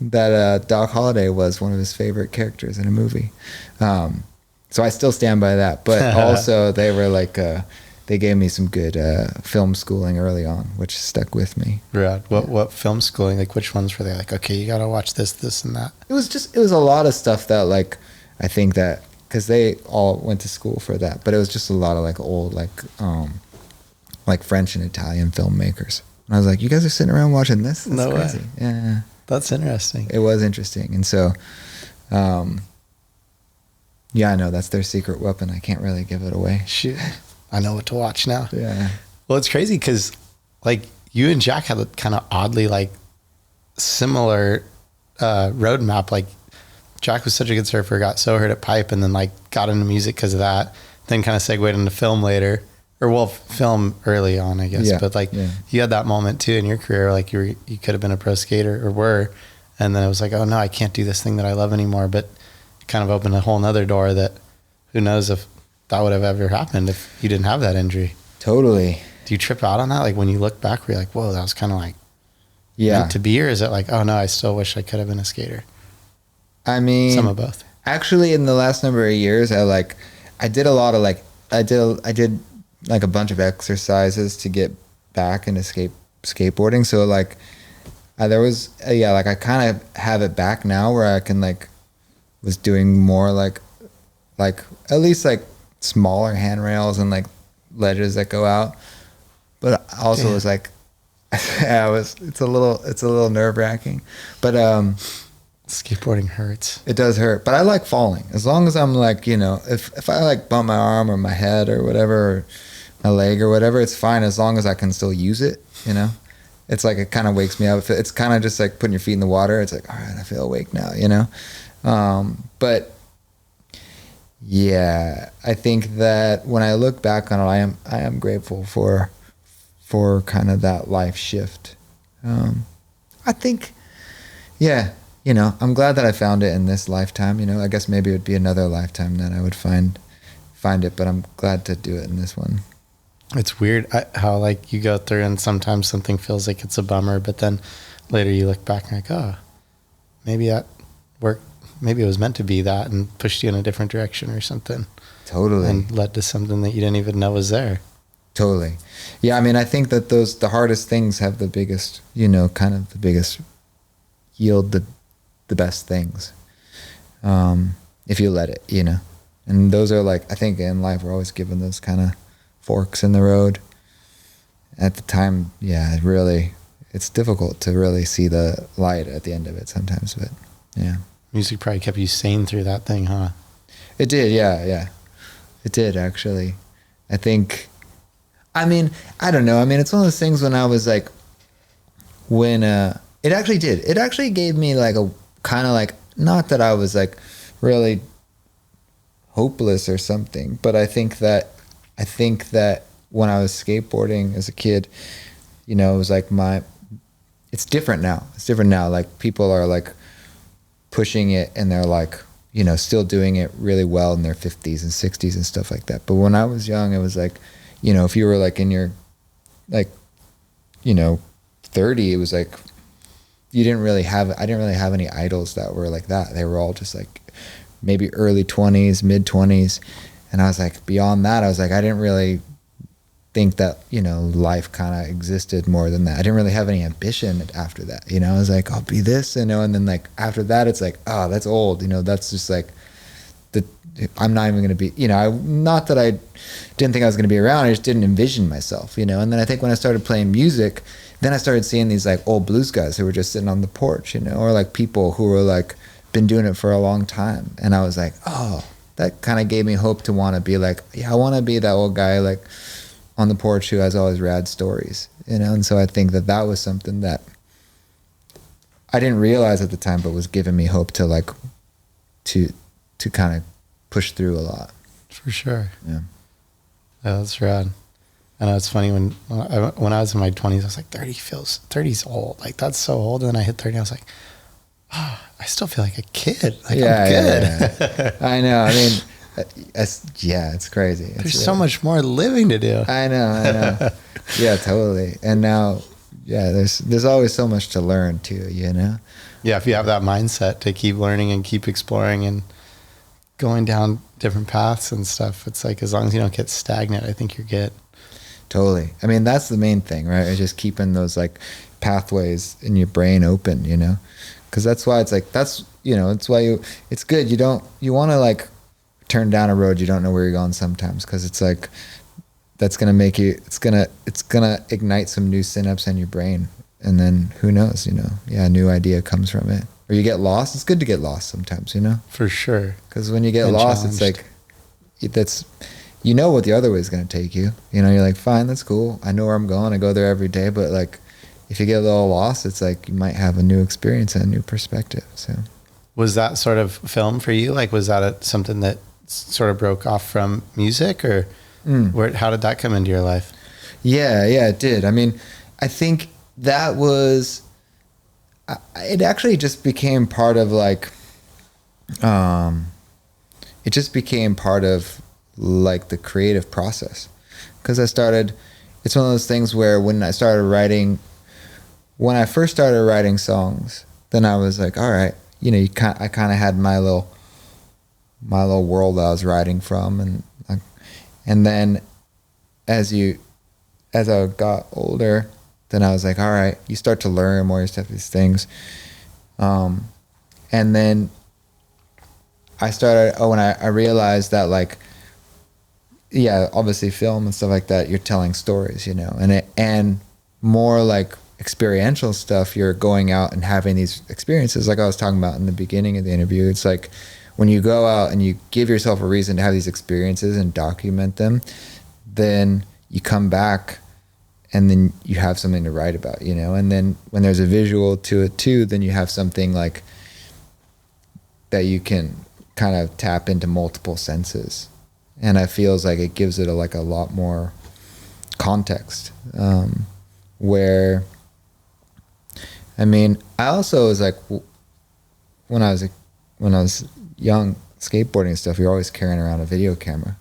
that Doc Holliday was one of his favorite characters in a movie. So I still stand by that. But also they were like, they gave me some good film schooling early on, which stuck with me. Right. What film schooling? Like, which ones were they? Like, okay, you got to watch this, and that. It was a lot of stuff that, like, I think that, because they all went to school for that, but it was just a lot of like old, like French and Italian filmmakers. And I was like, you guys are sitting around watching this? That's no crazy. Way. Yeah. That's interesting. It was interesting. And so, yeah, I know that's their secret weapon. I can't really give it away. Shoot. I know what to watch now. Yeah. Well, it's crazy because like you and Jack had a kind of oddly like similar roadmap. Like, Jack was such a good surfer, got so hurt at pipe, and then like got into music because of that. Then kind of segued into film later, or well, film early on, I guess. Yeah, but like you had that moment too in your career, like you could have been a pro skater or were, and then it was like, oh no, I can't do this thing that I love anymore. But it kind of opened a whole nother door that who knows if that would have ever happened if you didn't have that injury. Totally. Do you trip out on that? Like when you look back, where you're like, whoa, that was kind of like meant to be, or is it like, oh no, I still wish I could have been a skater? I mean, some of both. Actually, in the last number of years, I did a lot of I did like a bunch of exercises to get back into skateboarding. So like there was I kind of have it back now where I can was doing more like at least like smaller handrails and like ledges that go out, but also was like it's a little nerve-wracking, but skateboarding hurts. It does hurt, but I like falling. As long as I'm if I bump my arm or my head or whatever, or my leg or whatever, it's fine as long as I can still use it, It's like it kind of wakes me up. It's kind of just like putting your feet in the water. It's like, all right, I feel awake now, But Yeah, I think that when I look back on it, I am grateful for kind of that life shift. I think, yeah, I'm glad that I found it in this lifetime. I guess maybe it would be another lifetime that I would find it, but I'm glad to do it in this one. It's weird how like you go through and sometimes something feels like it's a bummer, but then later you look back and like, oh, maybe that worked. Maybe it was meant to be that and pushed you in a different direction or something. Totally. And led to something that you didn't even know was there. Totally. Yeah. I mean, I think that the hardest things have the biggest, kind of the biggest yield the best things. If you let it, and those are like, I think in life, we're always given those kind of forks in the road. At the time, yeah, it's difficult to really see the light at the end of it sometimes, but yeah. Music probably kept you sane through that thing, huh? It did, yeah. It did, actually. I think, I mean, I don't know. I mean, it's one of those things when I was like, it actually did. It actually gave me like a kind of like, not that I was like really hopeless or something, but I think that when I was skateboarding as a kid, it was like it's different now. It's different now. Like people are like pushing it and they're like, still doing it really well in their 50s and 60s and stuff like that. But when I was young, it was like, if you were like in your like, 30, it was like, I didn't really have any idols that were like that. They were all just like maybe early 20s, mid 20s. And I was like, beyond that, I was like, I didn't really think that, life kind of existed more than that. I didn't really have any ambition after that. I was like, I'll be this, and then like after that, it's like, oh, that's old. That's just like, I'm not even going to be, not that I didn't think I was going to be around. I just didn't envision myself, and then I think when I started playing music, then I started seeing these like old blues guys who were just sitting on the porch, or like people who were like been doing it for a long time. And I was like, oh, that kind of gave me hope to want to be like, yeah, I want to be that old guy like on the porch who has all his rad stories, And so I think that was something that I didn't realize at the time, but was giving me hope to like, to kind of push through a lot. For sure. Yeah. Yeah, that's rad. I know it's funny when I was in my 20s, I was like, 30's old. Like that's so old. And then I hit 30, I was like, oh, I still feel like a kid. Like I'm good. Yeah. I know. I mean, it's crazy. There's so much more living to do. I know. Yeah, totally. And now, yeah, there's always so much to learn too, Yeah, if you have that mindset to keep learning and keep exploring and going down different paths and stuff, it's like as long as you don't get stagnant, I think you're good. Totally. I mean, that's the main thing, right? It's just keeping those like pathways in your brain open, because that's why it's like, it's why it's good. You want to like turn down a road you don't know where you're going sometimes, because it's like that's gonna make you, it's gonna ignite some new synapse in your brain, and then who knows, a new idea comes from it. Or you get lost. It's good to get lost sometimes, For sure. Because when you get lost, it's like what the other way is going to take you. You're like, fine, that's cool. I know where I'm going. I go there every day. But like, if you get a little lost, it's like you might have a new experience and a new perspective. So, was that sort of film for you? Like, was that something that sort of broke off from music, or how did that come into your life? Yeah, it did. I mean, I think that was. It actually just became part of like. It just became part of like the creative process, because it's one of those things where when I first started writing songs, then I was like, all right, I kind of had my little world that I was writing from, and then as I got older, then I was like, all right, you start to learn more stuff, these things, and then when I realized that like, yeah, obviously film and stuff like that, you're telling stories, and more like experiential stuff, you're going out and having these experiences like I was talking about in the beginning of the interview. It's like when you go out and you give yourself a reason to have these experiences and document them, then you come back and then you have something to write about, and then when there's a visual to it too, then you have something like that you can kind of tap into multiple senses, and it feels like it gives it a lot more context. Where, I mean, I also was like, when I was young, skateboarding and stuff, you're always carrying around a video camera,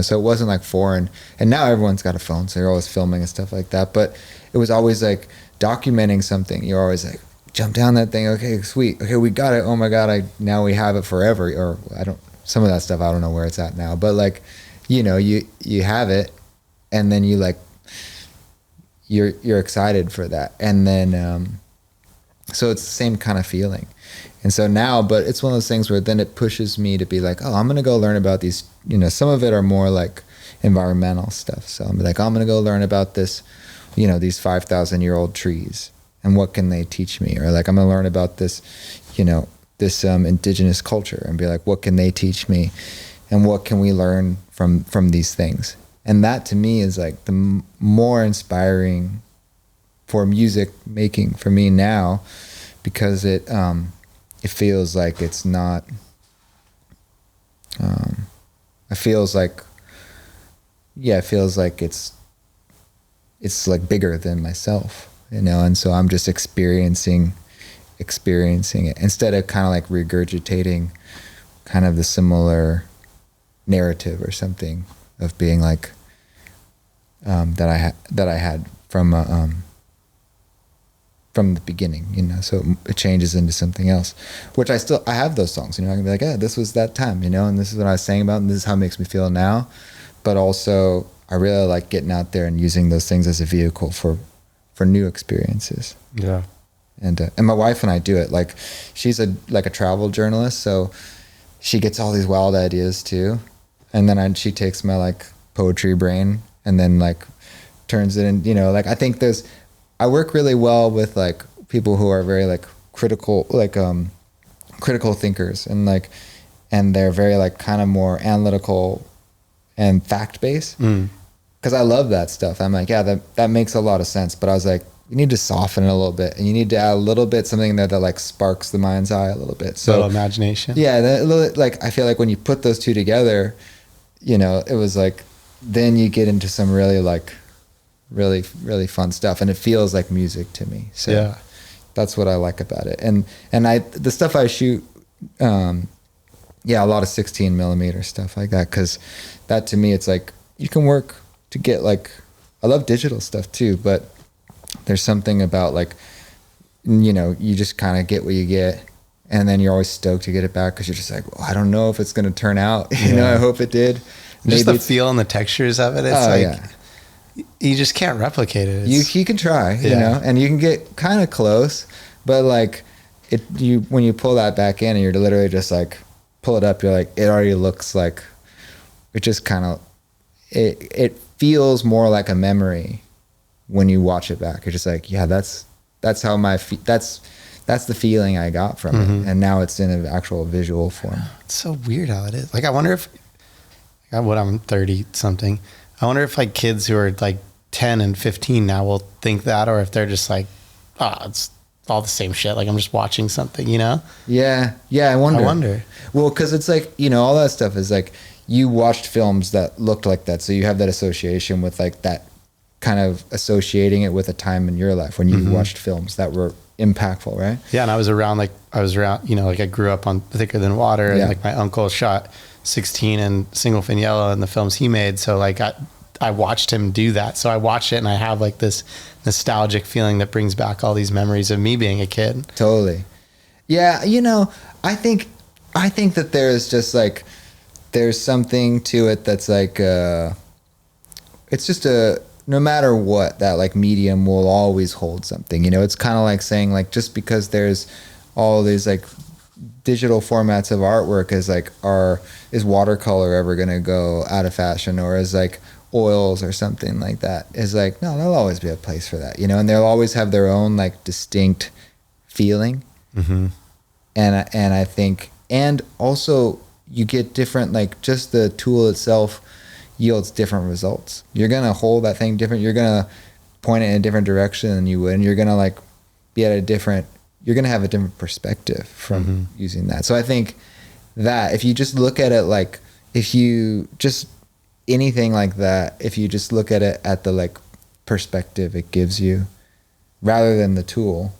so it wasn't like foreign. And now everyone's got a phone, so you're always filming and stuff like that. But it was always like documenting something. You're always like, jump down that thing. Okay, sweet. Okay, we got it. Oh my God, now we have it forever. Or some of that stuff, I don't know where it's at now. But like, you have it, and then you like, you're excited for that. And then, so it's the same kind of feeling. And so now, but it's one of those things where then it pushes me to be like, oh, I'm going to go learn about these, some of it are more like environmental stuff. So I'm like, I'm going to go learn about this, these 5,000-year-old trees, and what can they teach me? Or like, I'm going to learn about this, this indigenous culture, and be like, what can they teach me? And what can we learn from these things? And that to me is like the more inspiring for music making for me now, because it feels like it's not, it feels like it's like bigger than myself, and so I'm just experiencing it instead of kind of like regurgitating kind of the similar narrative or something of being like, that I had from the beginning, so it changes into something else, which I have those songs, I can be like, yeah, this was that time, and this is what I was saying about, and this is how it makes me feel now. But also I really like getting out there and using those things as a vehicle for new experiences. Yeah. And my wife and I do it. Like, she's a travel journalist, so she gets all these wild ideas too. And then she takes my like poetry brain and then like turns it in, I think I work really well with like people who are very like critical, like critical thinkers, and they're very like kind of more analytical and fact based. Because I love that stuff. I'm like, yeah, that makes a lot of sense. But I was like, you need to soften it a little bit, and you need to add a little bit something there that like sparks the mind's eye a little bit. So little imagination. Yeah, like I feel like when you put those two together, it was like, then you get into some really like really, really fun stuff, and it feels like music to me. So yeah, that's what I like about it. And the stuff I shoot, a lot of 16 millimeter stuff like that, because that to me, it's like you can work to get like, I love digital stuff too, but there's something about like, you just kind of get what you get, and then you're always stoked to get it back, because you're just like, well, I don't know if it's going to turn out. I hope it did. Just the feel and the textures of it. It's you just can't replicate it. You can try, and you can get kind of close, but like when you pull that back in and you're literally just like pull it up, you're like, it already looks like, it just kind of, it feels more like a memory when you watch it back. You're just like, yeah, that's how that's the feeling I got from it, and now it's in an actual visual form. It's so weird how it is. Like, I wonder if, I'm 30 something. I wonder if like kids who are like 10 and 15 now will think that, or if they're just like, it's all the same shit. Like, I'm just watching something, Yeah. I wonder. Well, because it's like, all that stuff is like, you watched films that looked like that, so you have that association with like that, kind of associating it with a time in your life when you watched films that were impactful, right? Yeah, and I was around, like I grew up on Thicker Than Water, and like my uncle shot 16 and Single Fin Yellow in the films he made, so like I watched him do that. So I watched it, and I have like this nostalgic feeling that brings back all these memories of me being a kid. Totally. Yeah, I think that there's just like, there's something to it that's like, it's just no matter what, that like medium will always hold something. It's kind of like saying like, just because there's all these like digital formats of artwork, is watercolor ever going to go out of fashion, or is like oils or something like that, is like, no, there'll always be a place for that, and they'll always have their own like distinct feeling. And I think, and also you get different, like just the tool itself yields different results. You're going to hold that thing different. You're going to point it in a different direction than you would. And you're going to like be at you're going to have a different perspective from using that. So I think that, if you just look at it like, if you just anything like that, if you just look at it at the like perspective it gives you rather than the tool,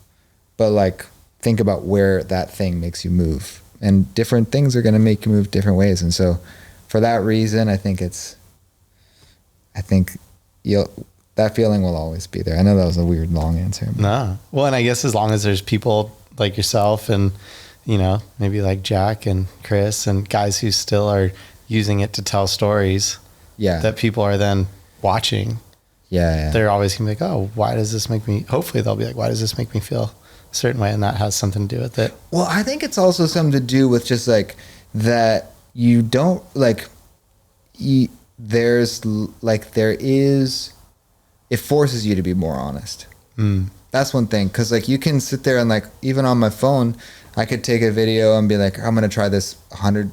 but like think about where that thing makes you move, and different things are going to make you move different ways. And so for that reason, I think that feeling will always be there. I know that was a weird long answer. No. Well, and I guess as long as there's people like yourself and, you know, maybe like Jack and Chris and guys who still are using it to tell stories that people are then watching. Yeah. They're always going to be like, oh, why does this make me, hopefully they'll be like, why does this make me feel a certain way? And that has something to do with it. Well, I think it's also something to do with just like that you don't like, it forces you to be more honest. That's one thing. Cause like you can sit there and like, even on my phone, I could take a video and be like, I'm going to try this 100,000.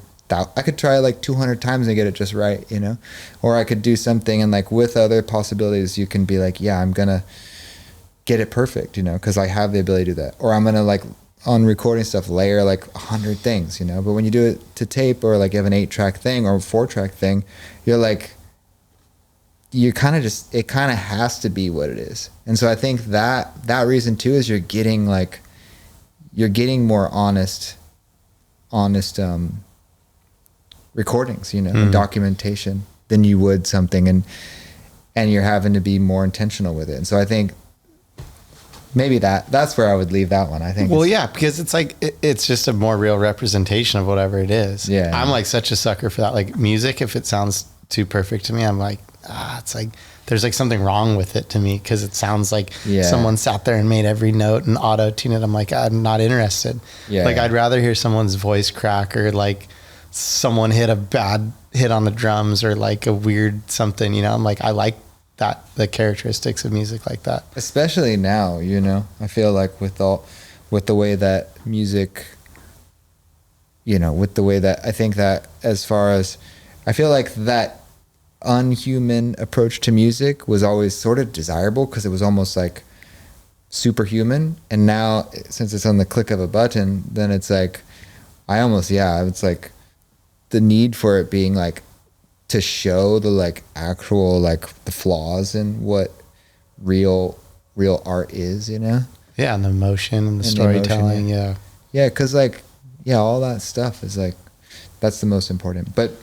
I could try like 200 times and get it just right, you know? Or I could do something and like with other possibilities, you can be like, yeah, I'm going to get it perfect, you know? Cause I have the ability to do that. Or I'm going to like on recording stuff, layer like 100 things, you know? But when you do it to tape or like you have an 8-track thing or a 4-track thing, you're like, you kind of just, it kind of has to be what it is. And so I think that reason too is you're getting more honest recordings, you know, and documentation than you would something, and you're having to be more intentional with it. And so I think maybe that's where I would leave that one. I think. Well, yeah, because it's like, it's just a more real representation of whatever it is. Yeah. I'm like such a sucker for that. Like music, if it sounds too perfect to me, I'm like, it's like there's like something wrong with it to me because it sounds like someone sat there and made every note and auto-tune it. I'm like, I'm not interested. I'd rather hear someone's voice crack or like someone hit a bad hit on the drums or like a weird something, you know. I'm like, I like that, the characteristics of music like that, especially now, you know. I feel like with the way that music, you know, with the way that I think that as far as I feel like that unhuman approach to music was always sort of desirable because it was almost like superhuman. And now since it's on the click of a button, then it's like it's like the need for it being like to show the like actual like the flaws in what real art is, you know. And the emotion and the storytelling. Because like all that stuff is like, that's the most important. But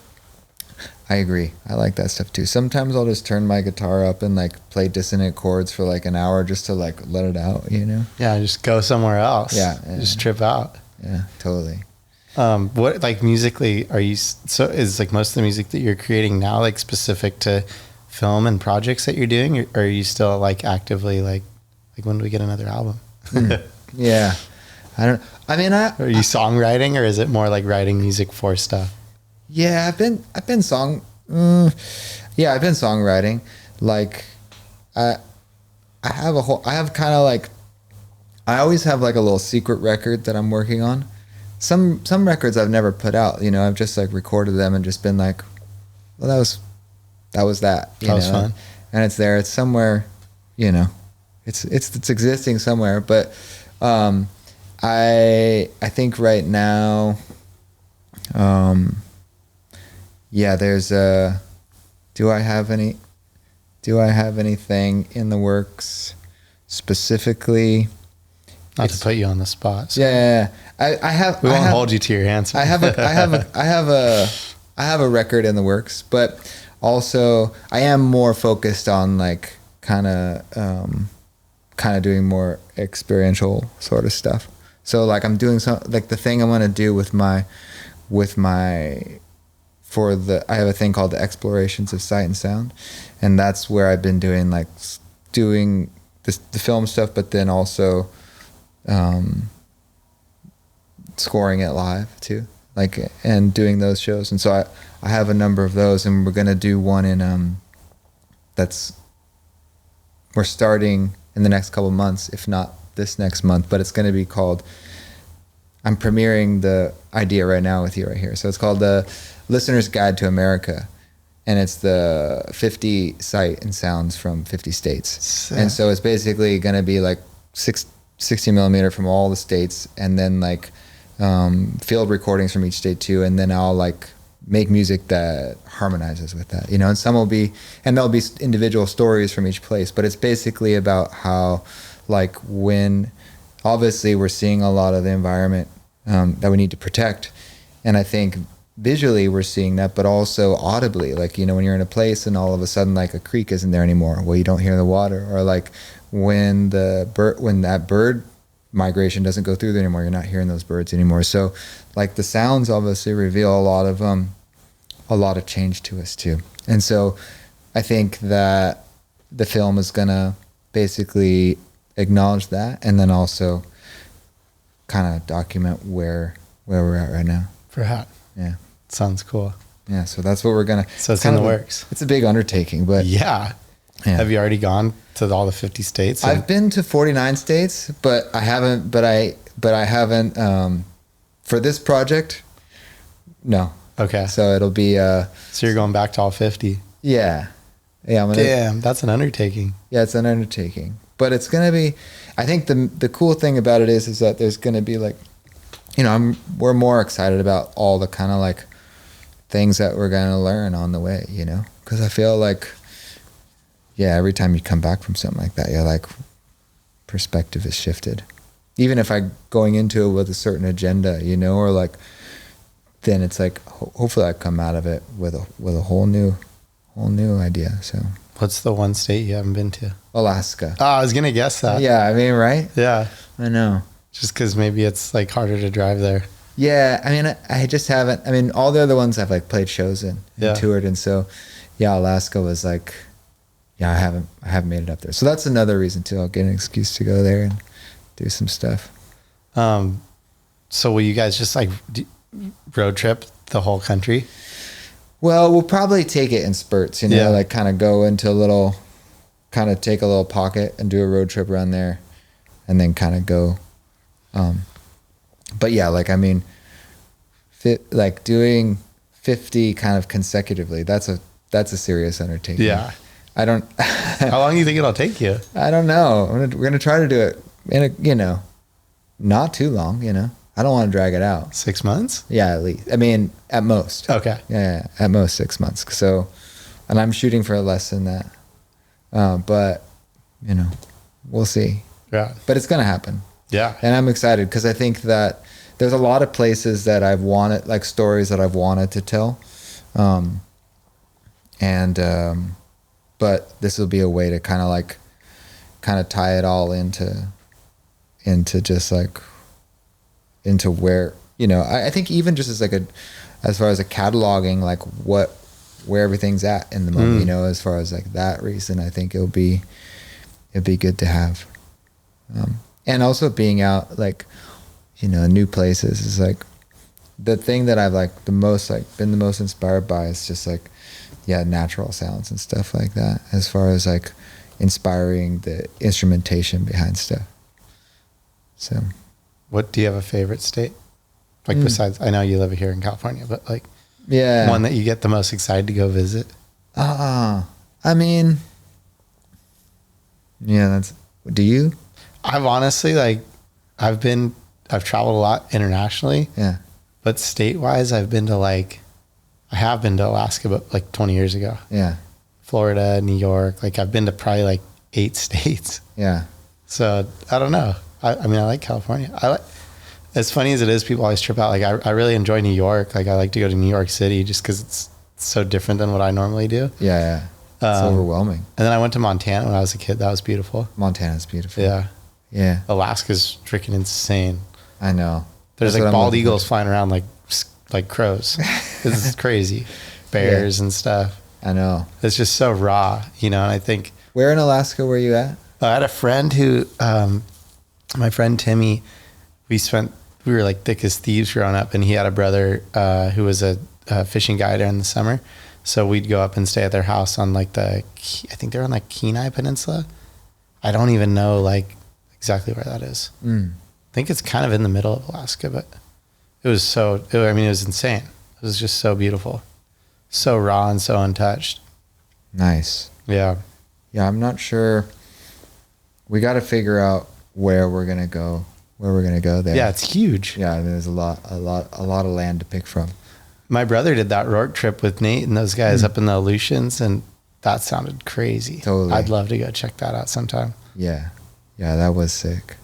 I agree. I like that stuff too. Sometimes I'll just turn my guitar up and like play dissonant chords for like an hour just to like let it out, you know? Yeah, just go somewhere else. Yeah. Just trip out. Yeah, totally. What, like musically, is like most of the music that you're creating now like specific to film and projects that you're doing, or are you still like actively like when do we get another album? Yeah. Are you songwriting, or is it more like writing music for stuff? Yeah, I've been songwriting. Like I always have like a little secret record that I'm working on. Some records I've never put out, you know. I've just like recorded them and just been like, well, that was that, you know. Was fun. And it's there, it's somewhere, you know. It's existing somewhere, but I think right now there's do I have anything in the works specifically? Not to put you on the spot. So. Yeah. I have. We won't hold you to your answer. I have a record in the works, but also I am more focused on like kind of doing more experiential sort of stuff. So like I'm doing some like the thing I want to do I have a thing called the Explorations of Sight and Sound, and that's where I've been doing the film stuff, but then also scoring it live too, like, and doing those shows. And so I have a number of those, and we're gonna do one in we're starting in the next couple months, if not this next month, but it's gonna be called, I'm premiering the idea right now with you right here. So it's called the Listener's Guide to America, and it's the 50 sight and sounds from 50 states. Sick. And so it's basically going to be like 60 millimeter from all the states, and then like field recordings from each state too, and then I'll like make music that harmonizes with that, you know. And there'll be individual stories from each place, but it's basically about how, like, when obviously we're seeing a lot of the environment that we need to protect, and I think visually we're seeing that, but also audibly, like, you know, when you're in a place and all of a sudden like a creek isn't there anymore, well, you don't hear the water, or like when that bird migration doesn't go through there anymore, you're not hearing those birds anymore. So like the sounds obviously reveal a lot of change to us too. And so I think that the film is gonna basically acknowledge that, and then also kind of document where we're at right now. For how? Yeah. Sounds cool. Yeah, so that's what we're gonna. So it's in the works. It's a big undertaking, but yeah. Have you already gone to all the 50 states? I've been to 49 states, but I haven't. But I haven't for this project. No. Okay. So it'll be. So you're going back to all 50. Yeah. Yeah. Damn, that's an undertaking. Yeah, it's an undertaking, but it's gonna be. I think the cool thing about it is that there's gonna be like, you know, we're more excited about all the kind of like things that we're going to learn on the way, you know, because I feel like, yeah, every time you come back from something like that, you're like, perspective is shifted. Even if I'm going into it with a certain agenda, you know, or like, then it's like, hopefully I come out of it with a whole new idea. So what's the one state you haven't been to? Alaska. Oh, I was going to guess that. Yeah. I mean, right? Yeah. I know. Just because maybe it's like harder to drive there. Yeah, I mean, I just haven't. I mean, all the other ones I've like played shows in and toured, and so yeah, Alaska was like, yeah, I haven't made it up there. So that's another reason too. I'll get an excuse to go there and do some stuff. So will you guys just like road trip the whole country? Well, we'll probably take it in spurts, you know, like kind of go into take a little pocket and do a road trip around there, and then kind of go. But yeah, like, I mean, like doing 50 kind of consecutively, that's a serious undertaking. Yeah. I don't. How long do you think it'll take you? I don't know. We're gonna try to do it in a, you know, not too long. You know, I don't want to drag it out. 6 months? Yeah, at least. I mean, at most. Okay. Yeah, at most 6 months. So, and I'm shooting for less than that. But you know, we'll see. Yeah. But it's gonna happen. Yeah. And I'm excited because I think that there's a lot of places that I've wanted, like stories that I've wanted to tell. But this will be a way to kind of tie it all into just like, into where, you know, I think even just as far as a cataloging, like where everything's at in the moment, you know, as far as like that reason, I think it'd be good to have. And also being out, like, you know, new places is like the thing that I've like been the most inspired by is just like, yeah, natural sounds and stuff like that, as far as like inspiring the instrumentation behind stuff. So what, do you have a favorite state? Like besides, I know you live here in California, but like, yeah, one that you get the most excited to go visit? I mean, yeah, do you? I've honestly, like, I've traveled a lot internationally. Yeah. But state-wise, I have been to Alaska, but like 20 years ago. Yeah. Florida, New York. Like, I've been to probably like 8 states. Yeah. So I don't know. I mean, I like California. As funny as it is, people always trip out. Like, I really enjoy New York. Like, I like to go to New York City just because it's so different than what I normally do. Yeah. It's overwhelming. And then I went to Montana when I was a kid. That was beautiful. Montana's beautiful. Yeah. Yeah. Alaska's freaking insane. I know. There's like bald eagles flying around like crows. This is crazy. Bears and stuff. I know. It's just so raw, you know, and I think. Where in Alaska were you at? I had a friend who, my friend Timmy, we were like thick as thieves growing up, and he had a brother who was a fishing guide during the summer. So we'd go up and stay at their house on like I think they're on like Kenai Peninsula. I don't even know like exactly where that is. I think it's kind of in the middle of Alaska, but it was insane. It was just so beautiful, so raw and so untouched. Nice. Yeah. Yeah. I'm not sure. We got to figure out where we're going to go where we're gonna go there. Yeah, it's huge. Yeah, there's a lot of land to pick from. My brother did that road trip with Nate and those guys up in the Aleutians, and that sounded crazy. Totally. I'd love to go check that out sometime. Yeah, that was sick.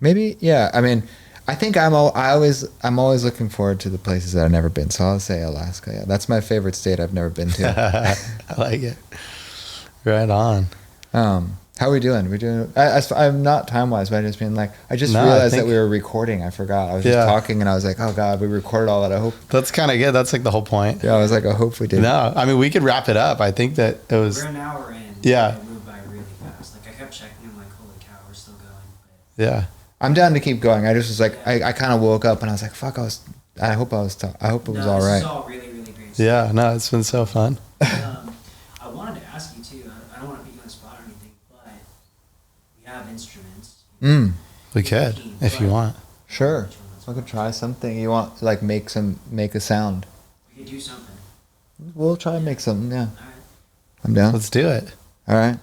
Maybe, yeah. I mean, I think I'm always looking forward to the places that I've never been. So I'll say Alaska. Yeah, that's my favorite state I've never been to. I like it. Right on. How are we doing? I'm not time wise, but I just mean like I realized that we were recording. I forgot. I was just talking and I was like, oh God, we recorded all that. I hope that's kind of good. That's like the whole point. Yeah, I was like, I hope we did. No, I mean we could wrap it up. I think that it was. We're an hour in. Yeah. It moved by really fast. Like I kept checking. I'm like, holy cow, we're still going. But Yeah. I'm down to keep going. I just was like, I kind of woke up and I was like, fuck. I hope it was all this right. is all really, really great. Yeah. No, it's been so fun. I wanted to ask you too. I don't want to put you on the spot or anything, but we have instruments. We could, if you want. Sure. I could try something. You want like make a sound? We could do something. We'll try and make something. Yeah. All right. I'm down. Let's do it. All right.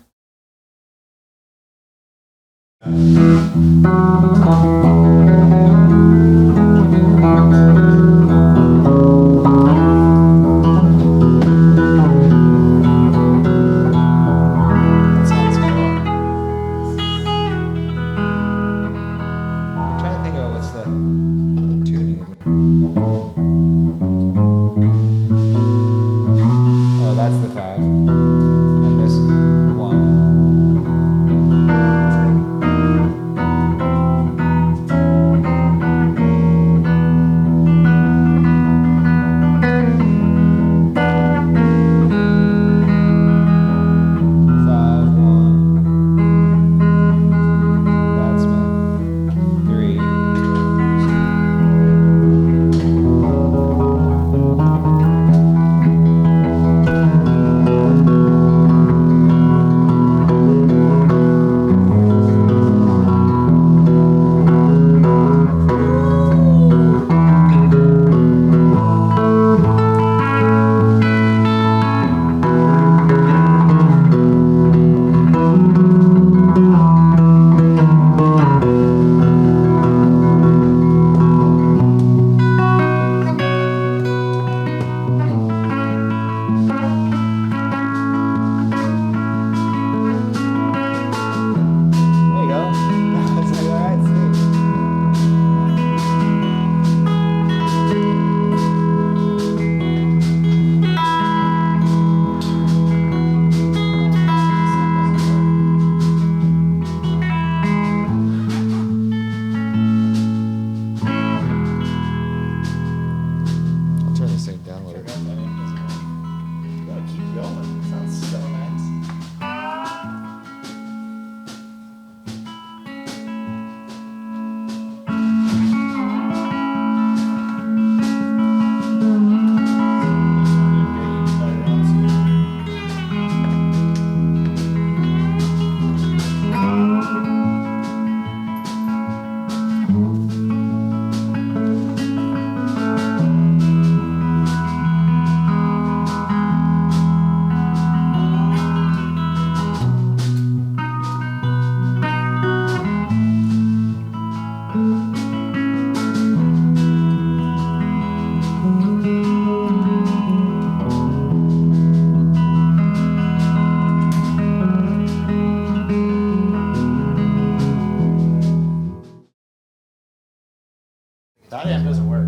That amp doesn't work.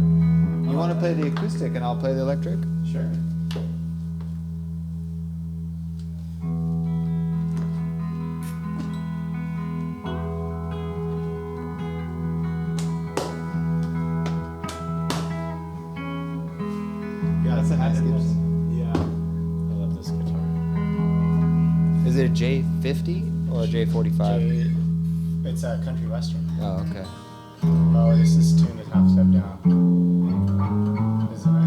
You want to play the acoustic and I'll play the electric? Sure. Yeah, That's a nice guitar. Yeah. I love this guitar. Is it a J50 or a J45? It's a country western. Oh, okay. Oh, this is tuned a half step down. Isn't it?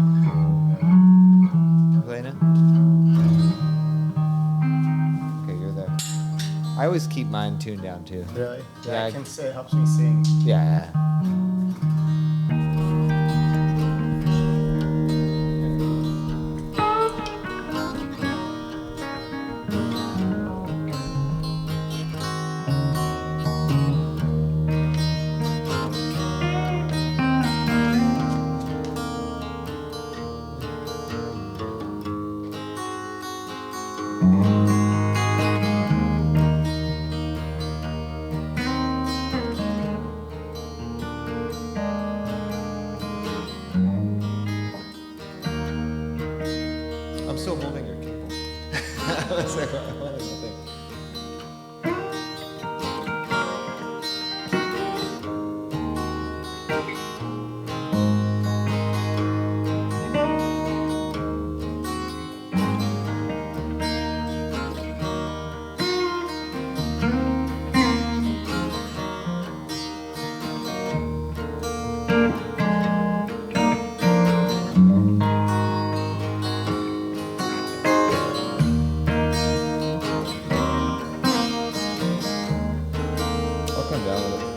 You playing it? Okay, you're there. I always keep mine tuned down too. Really? Yeah, I can say it helps me sing. Yeah. It's like, what is the thing? I'll come down with it.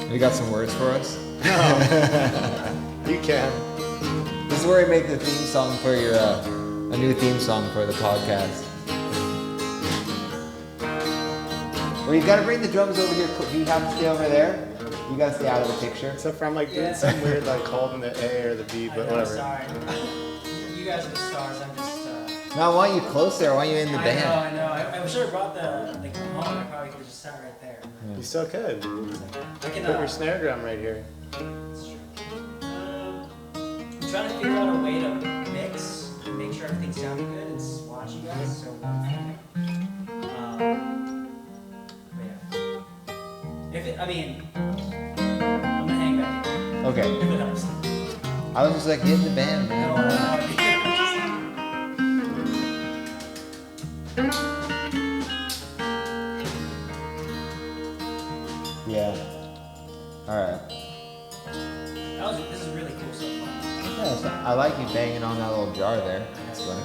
You got some words for us? You can. This is where we make the theme song for your, a new theme song for the podcast. Well, you gotta bring the drums over here. Do you have to stay over there? You gotta stay out of the picture. Except for I'm like doing some weird like holding the A or the B, but whatever. Sorry. You guys are the stars. I'm just. No, I want you closer. I want you in the band. I know. I wish I brought the home. I probably could have just sat right there. You still could. I can. Put your snare drum right here. That's true. I'm trying to figure out a way to mix and make sure everything sounded good and watch you guys. So. But yeah. If it, I mean, I'm gonna hang back here. Okay. If it helps. I was just like, get in the band, man. Yeah. All right. This is really cool so far. Yeah, so I like you banging on that little jar there. That's funny.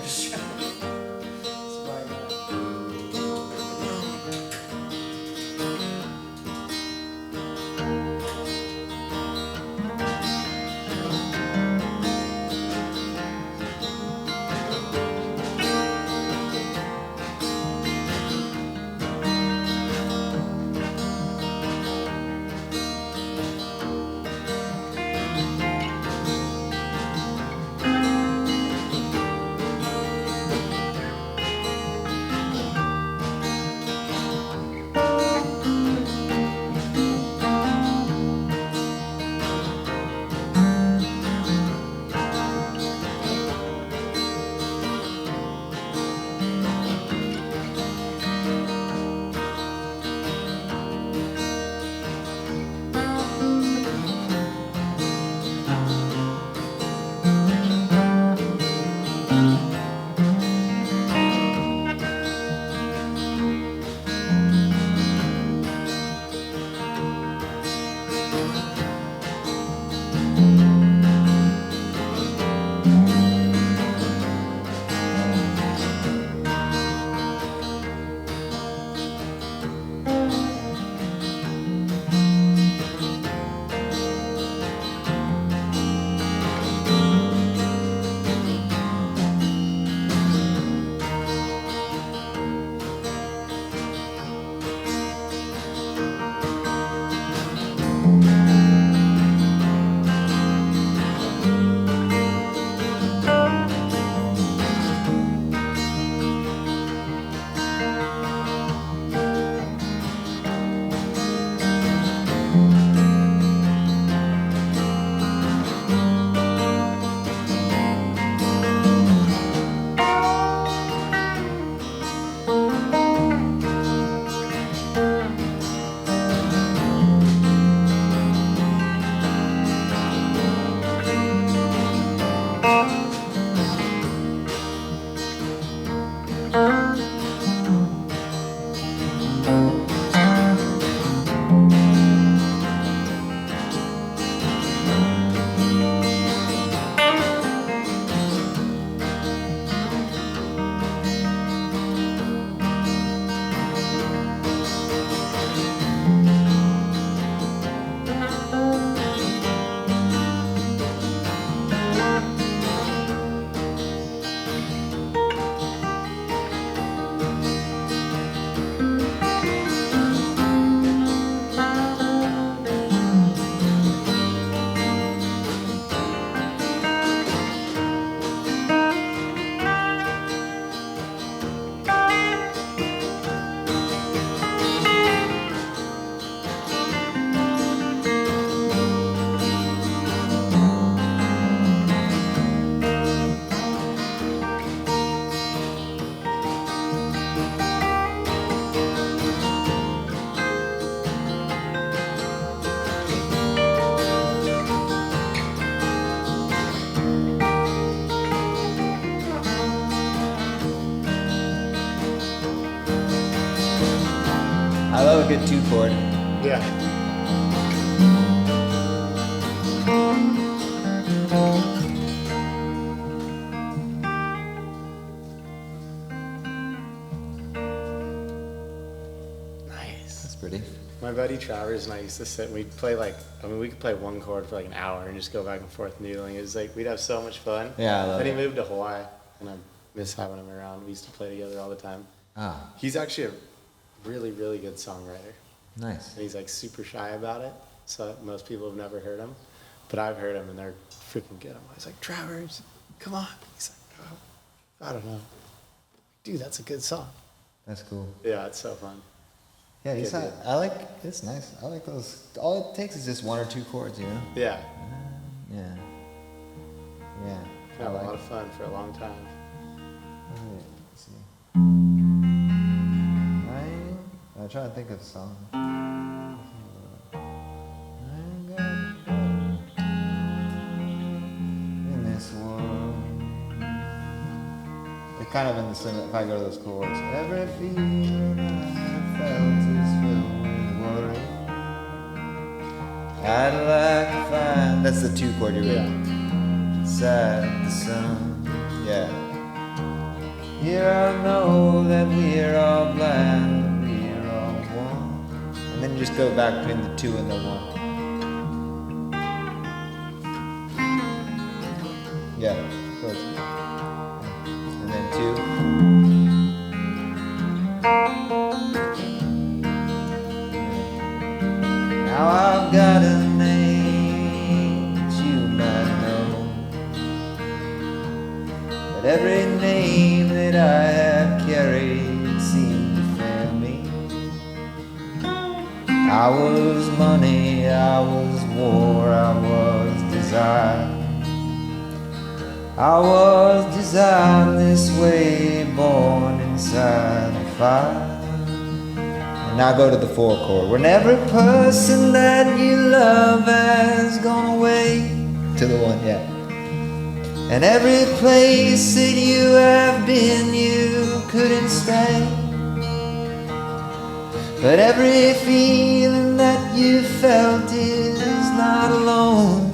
I love a good 2-chord. Yeah. Nice. That's pretty. My buddy Travers and I used to sit and we'd play we could play one chord for like an hour and just go back and forth noodling. It was like, we'd have so much fun. Yeah, I love Then he it. moved to Hawaii and I miss having him around. We used to play together all the time. Ah, He's actually a really, really good songwriter. nice. And he's like super shy about it. So most people have never heard him. But I've heard him and they're freaking good. I'm always like, Travers, come on. He's like, oh, I don't know. Dude, that's a good song. That's cool. Yeah, it's so fun. Yeah, Good deal. it's nice. I like those. All it takes is just 1 or 2 chords, you know? Yeah. Yeah. Yeah. Had a lot of fun for a long time. Let's see. I'm trying to think of the song. In this world. It's kind of in the same, if I go to those chords. Every feeling I felt is filled with worry. I'd like to find, that's the 2-chord you're in. Inside the sun, yeah. Here I know that we're all blind, we're all one. And then you just go back between the 2 and the 1. Yeah, close. And then 2. Now I've got a name that you might know, but every name that I have carried seemed to fail me. I was money, I was war, I was desire. I was designed this way, born inside the fire. And now go to the 4 chord. When every person that you love has gone away. To the 1, yeah. And every place that you have been, you couldn't stay. But every feeling that you felt is not alone.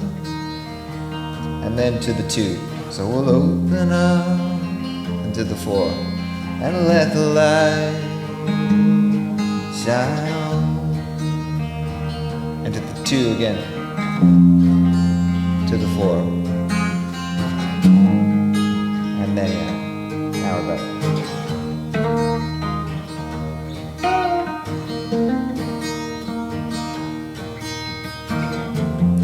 And then to the 2. So we'll open up into the 4 and let the light shine on. And to the 2 again. To the 4. And then yeah. Now we're back.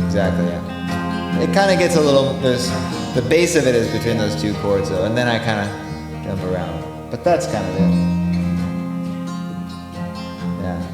Exactly, yeah. It kind of gets a little, the base of it is between those 2 chords though, and then I kind of jump around. But that's kind of it. Yeah.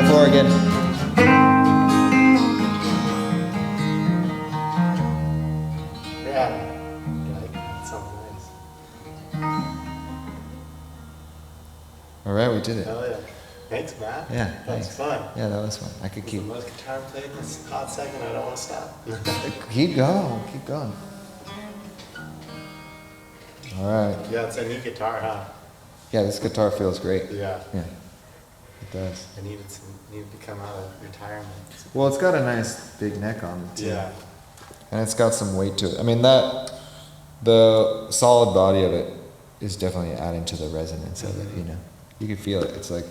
the floor again. Yeah. Like something nice. All right, we did it. Hell yeah. Thanks, Matt. Yeah, That was thanks. fun. Yeah, that was fun. I could It's keep the most guitar played in this hot second. I don't want to stop. keep going, keep going. All right. Yeah, it's a neat guitar, huh? Yeah, this guitar feels great. Yeah. Yeah, it does. I needed to come out of retirement. Well, it's got a nice big neck on it too. Yeah. And it's got some weight to it. I mean, the solid body of it is definitely adding to the resonance of it, you know. You can feel it. It's like,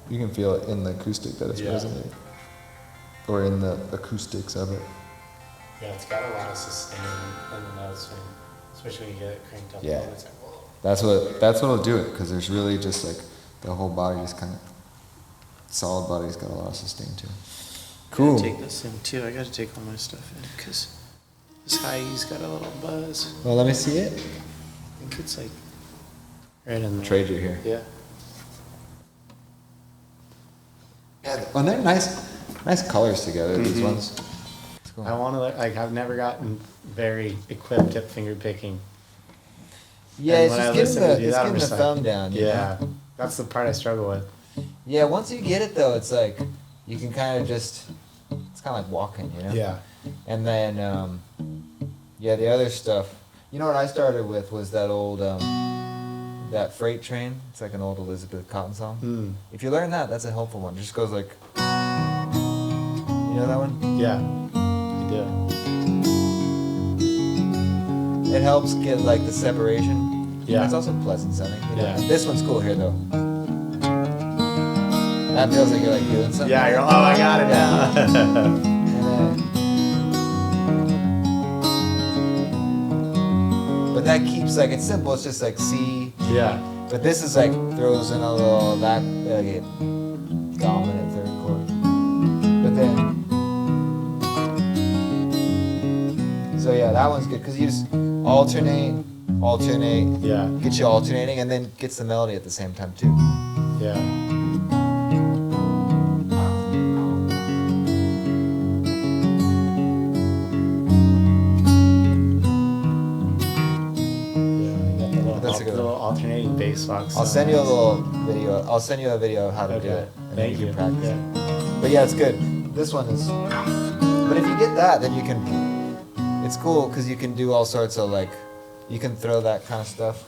you can feel it in the acoustic that it's resonating. Or in the acoustics of it. Yeah, it's got a lot of sustain in the notes, especially when you get it cranked up. Yeah. It's like, whoa. That's what'll do it, because there's really just like, the whole body just kind of, solid body's got a lot of sustain to it. Cool. I gotta take this in too. I gotta take all my stuff in because this high-E's got a little buzz. Well, let me see it. I think it's like right in there. Trade you here. Yeah. Yeah, well, they're nice colors together, these ones. It's cool. I want to like. I've never gotten very equipped at finger picking. Yeah, And it's when I just listen to getting do the, that, I'm it's just getting the like, thumb down. you Yeah, know? that's the part I struggle with. Yeah, once you get it though, it's like, you can kind of just, it's kind of like walking, you know? Yeah. And then, yeah, the other stuff, you know what I started with was that old, that Freight Train. It's like an old Elizabeth Cotton song. Mm. If you learn that, that's a helpful one. It just goes like, you know that one? Yeah, I do. It helps get like the separation. Yeah. It's also pleasant sounding. You know? Yeah. This one's cool here though. That feels like you're like doing something. Yeah, you're. Oh, I got it now. But that keeps like, it's simple, it's just like C. Yeah. But this is like, throws in a little, that, like, dominant third chord. But then, so yeah, that one's good, because you just alternate, Yeah. get you alternating, and then gets the melody at the same time too. Yeah. That's a good Little one. alternating bass box. I'll send you a little video. I'll send you a video of how to do Okay. it. And Thank then you. can practice. Yeah. But yeah, it's good. This one is. But if you get that, then you can. It's cool because you can do all sorts of like. You can throw that kind of stuff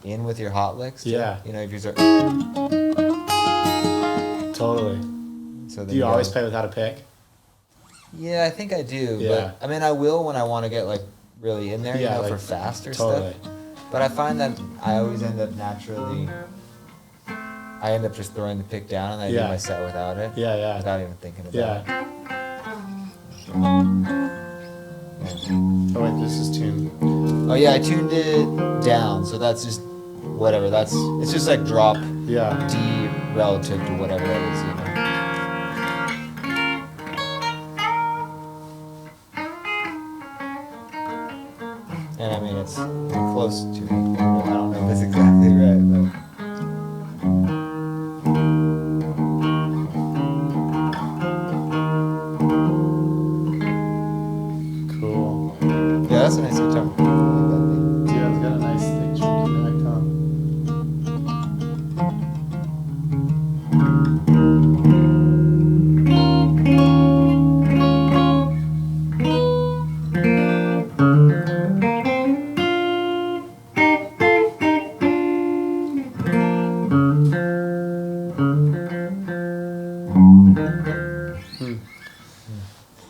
in with your hot licks. Too. Yeah. You know, if you start. Totally. So then Do you always go- play without a pick? Yeah, I think I do. Yeah. But I mean, I will when I want to get like really in there. Yeah, You know, like, for faster totally. stuff. But I find that I always end up naturally. I end up just throwing the pick down and I do Yeah. my set without it. Yeah, yeah. Without even thinking about Yeah. it. Oh wait, this is tuned. Oh yeah, I tuned it down, so that's just whatever. It's just like drop Yeah. D relative to whatever that is, you know. And I mean, it's close to it. I don't know if it's exactly right, but. Cool. Yeah, that's a nice guitar. I like that thing. Yeah, it's got a nice thick tricky neck on.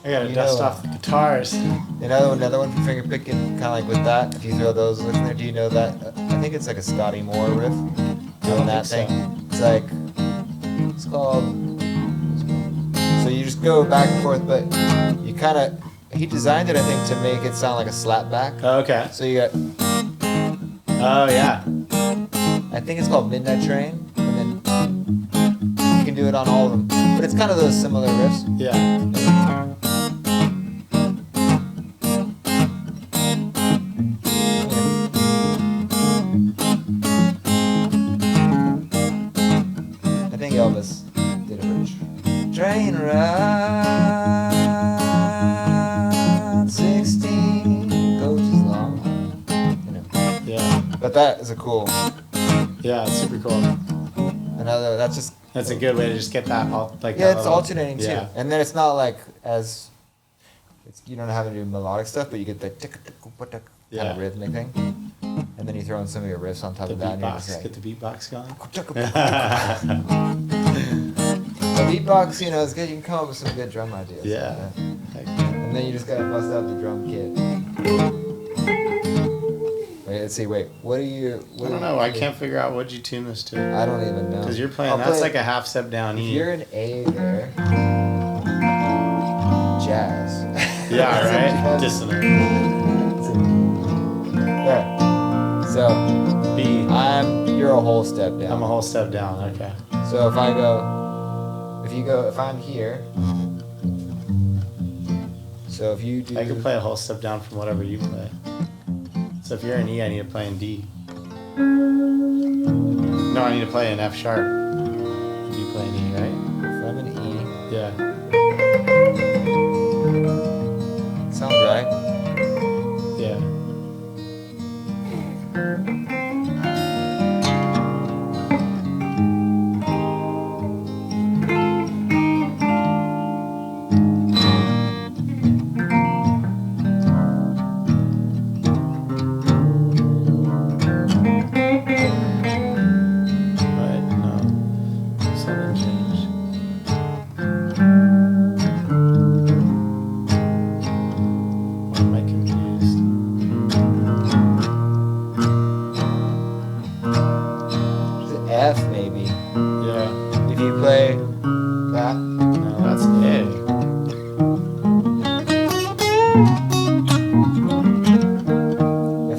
I gotta You dust know- off the guitars. Another one for finger picking, kind of like with that. If you throw those in there, do you know that? I think it's like a Scotty Moore riff. Doing that think thing. It's like, it's called. So you just go back and forth, but you kind of. He designed it, I think, to make it sound like a slap back. Oh, okay. So you got. Oh yeah. I think it's called Midnight Train, and then you can do it on all of them. But it's kind of those similar riffs. Yeah. Elvis did a bridge. Train ride 16 coaches long. You know. Yeah. But that is a cool. Yeah, it's super cool. Another. That's just. That's a good way to just get that Yeah, that it's little, alternating too, and then it's not like as. You don't have to do melodic stuff, but you get the kind of rhythmic thing, and then you throw in some of your riffs on top the of that. beatbox. And you're Get the beatbox going. The beatbox, you know, is good. You can come up with some good drum ideas. Yeah. And then you just gotta bust out the drum kit. Wait, let's see. Wait, what do you? I don't know. I can't figure out what you tune this to. I don't even know. Because you're playing. That's like a half step down If E. you're an A there, jazz. Yeah, right. Jazz. Dissonant. There. So B. you're a whole step down. I'm a whole step down. Okay. So if I'm here. So if you do. I can play a whole step down from whatever you play. So if you're an E, I need to play in D. No, I need to play in F sharp. If you play an E, right? If I'm an E. Yeah. Sounds right. Yeah.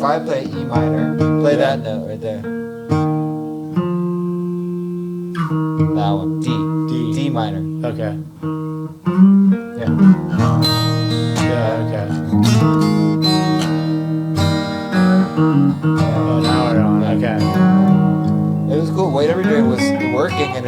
I play E minor, play that note right there. That one, D minor. Okay. Yeah. Yeah, okay. Oh, now we're on, okay. It was cool. Whatever we were doing was working and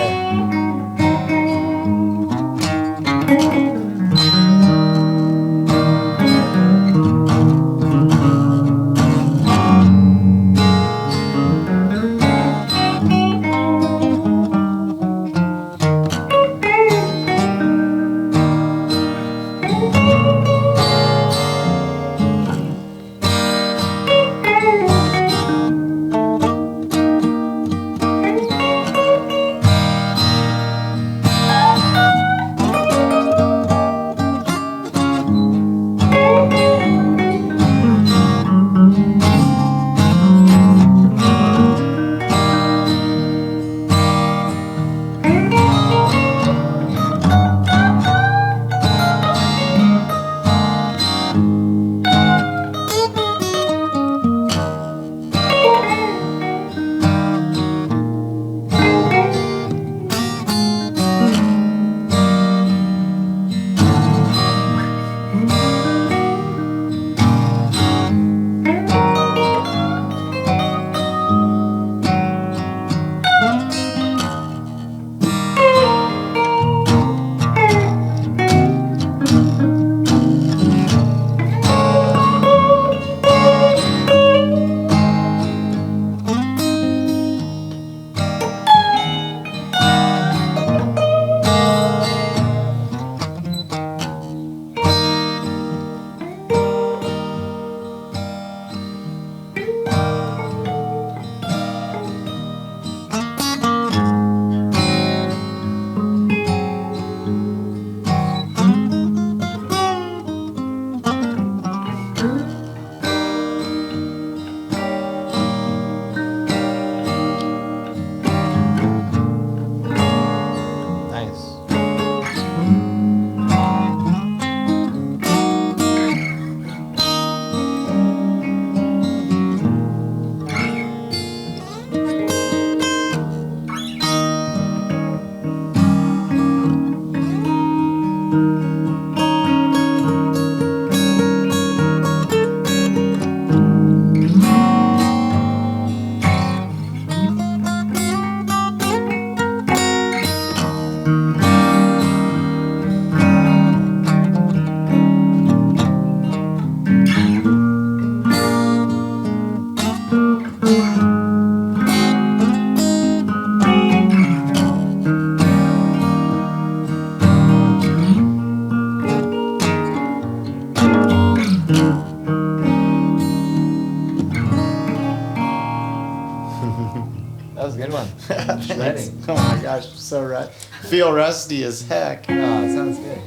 Shredding. Oh my gosh, I'm so feel rusty as heck. Oh, it sounds good.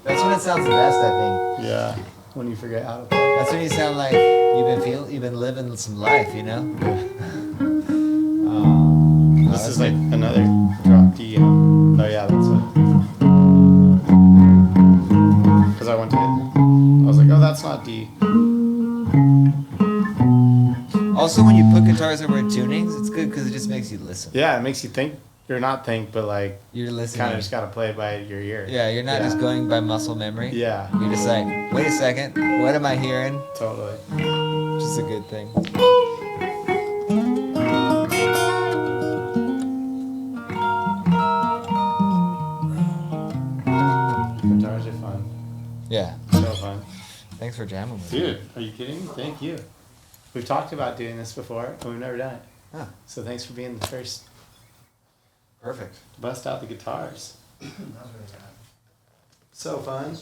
That's when it sounds the best, I think. Yeah, when you forget how to play. That's when you sound like you've been living some life, you know? This is like another drop D. Oh yeah, that's it. Because I went to I was like, oh, that's not D. Also, when you put guitars over tunings, it's good because it just makes you listen. Yeah, it makes you think, or not think, but like You're listening. kind of just gotta play it by your ear. Yeah, you're not just going by muscle memory. Yeah, You're just like, wait a second, what am I hearing? totally. Which is a good thing. Guitars are fun. Yeah. So fun. Thanks for jamming with me. Dude, are you kidding me? Thank you. We've talked about doing this before, but we've never done it. Huh. So thanks for being the first Perfect. to bust out the guitars. So fun.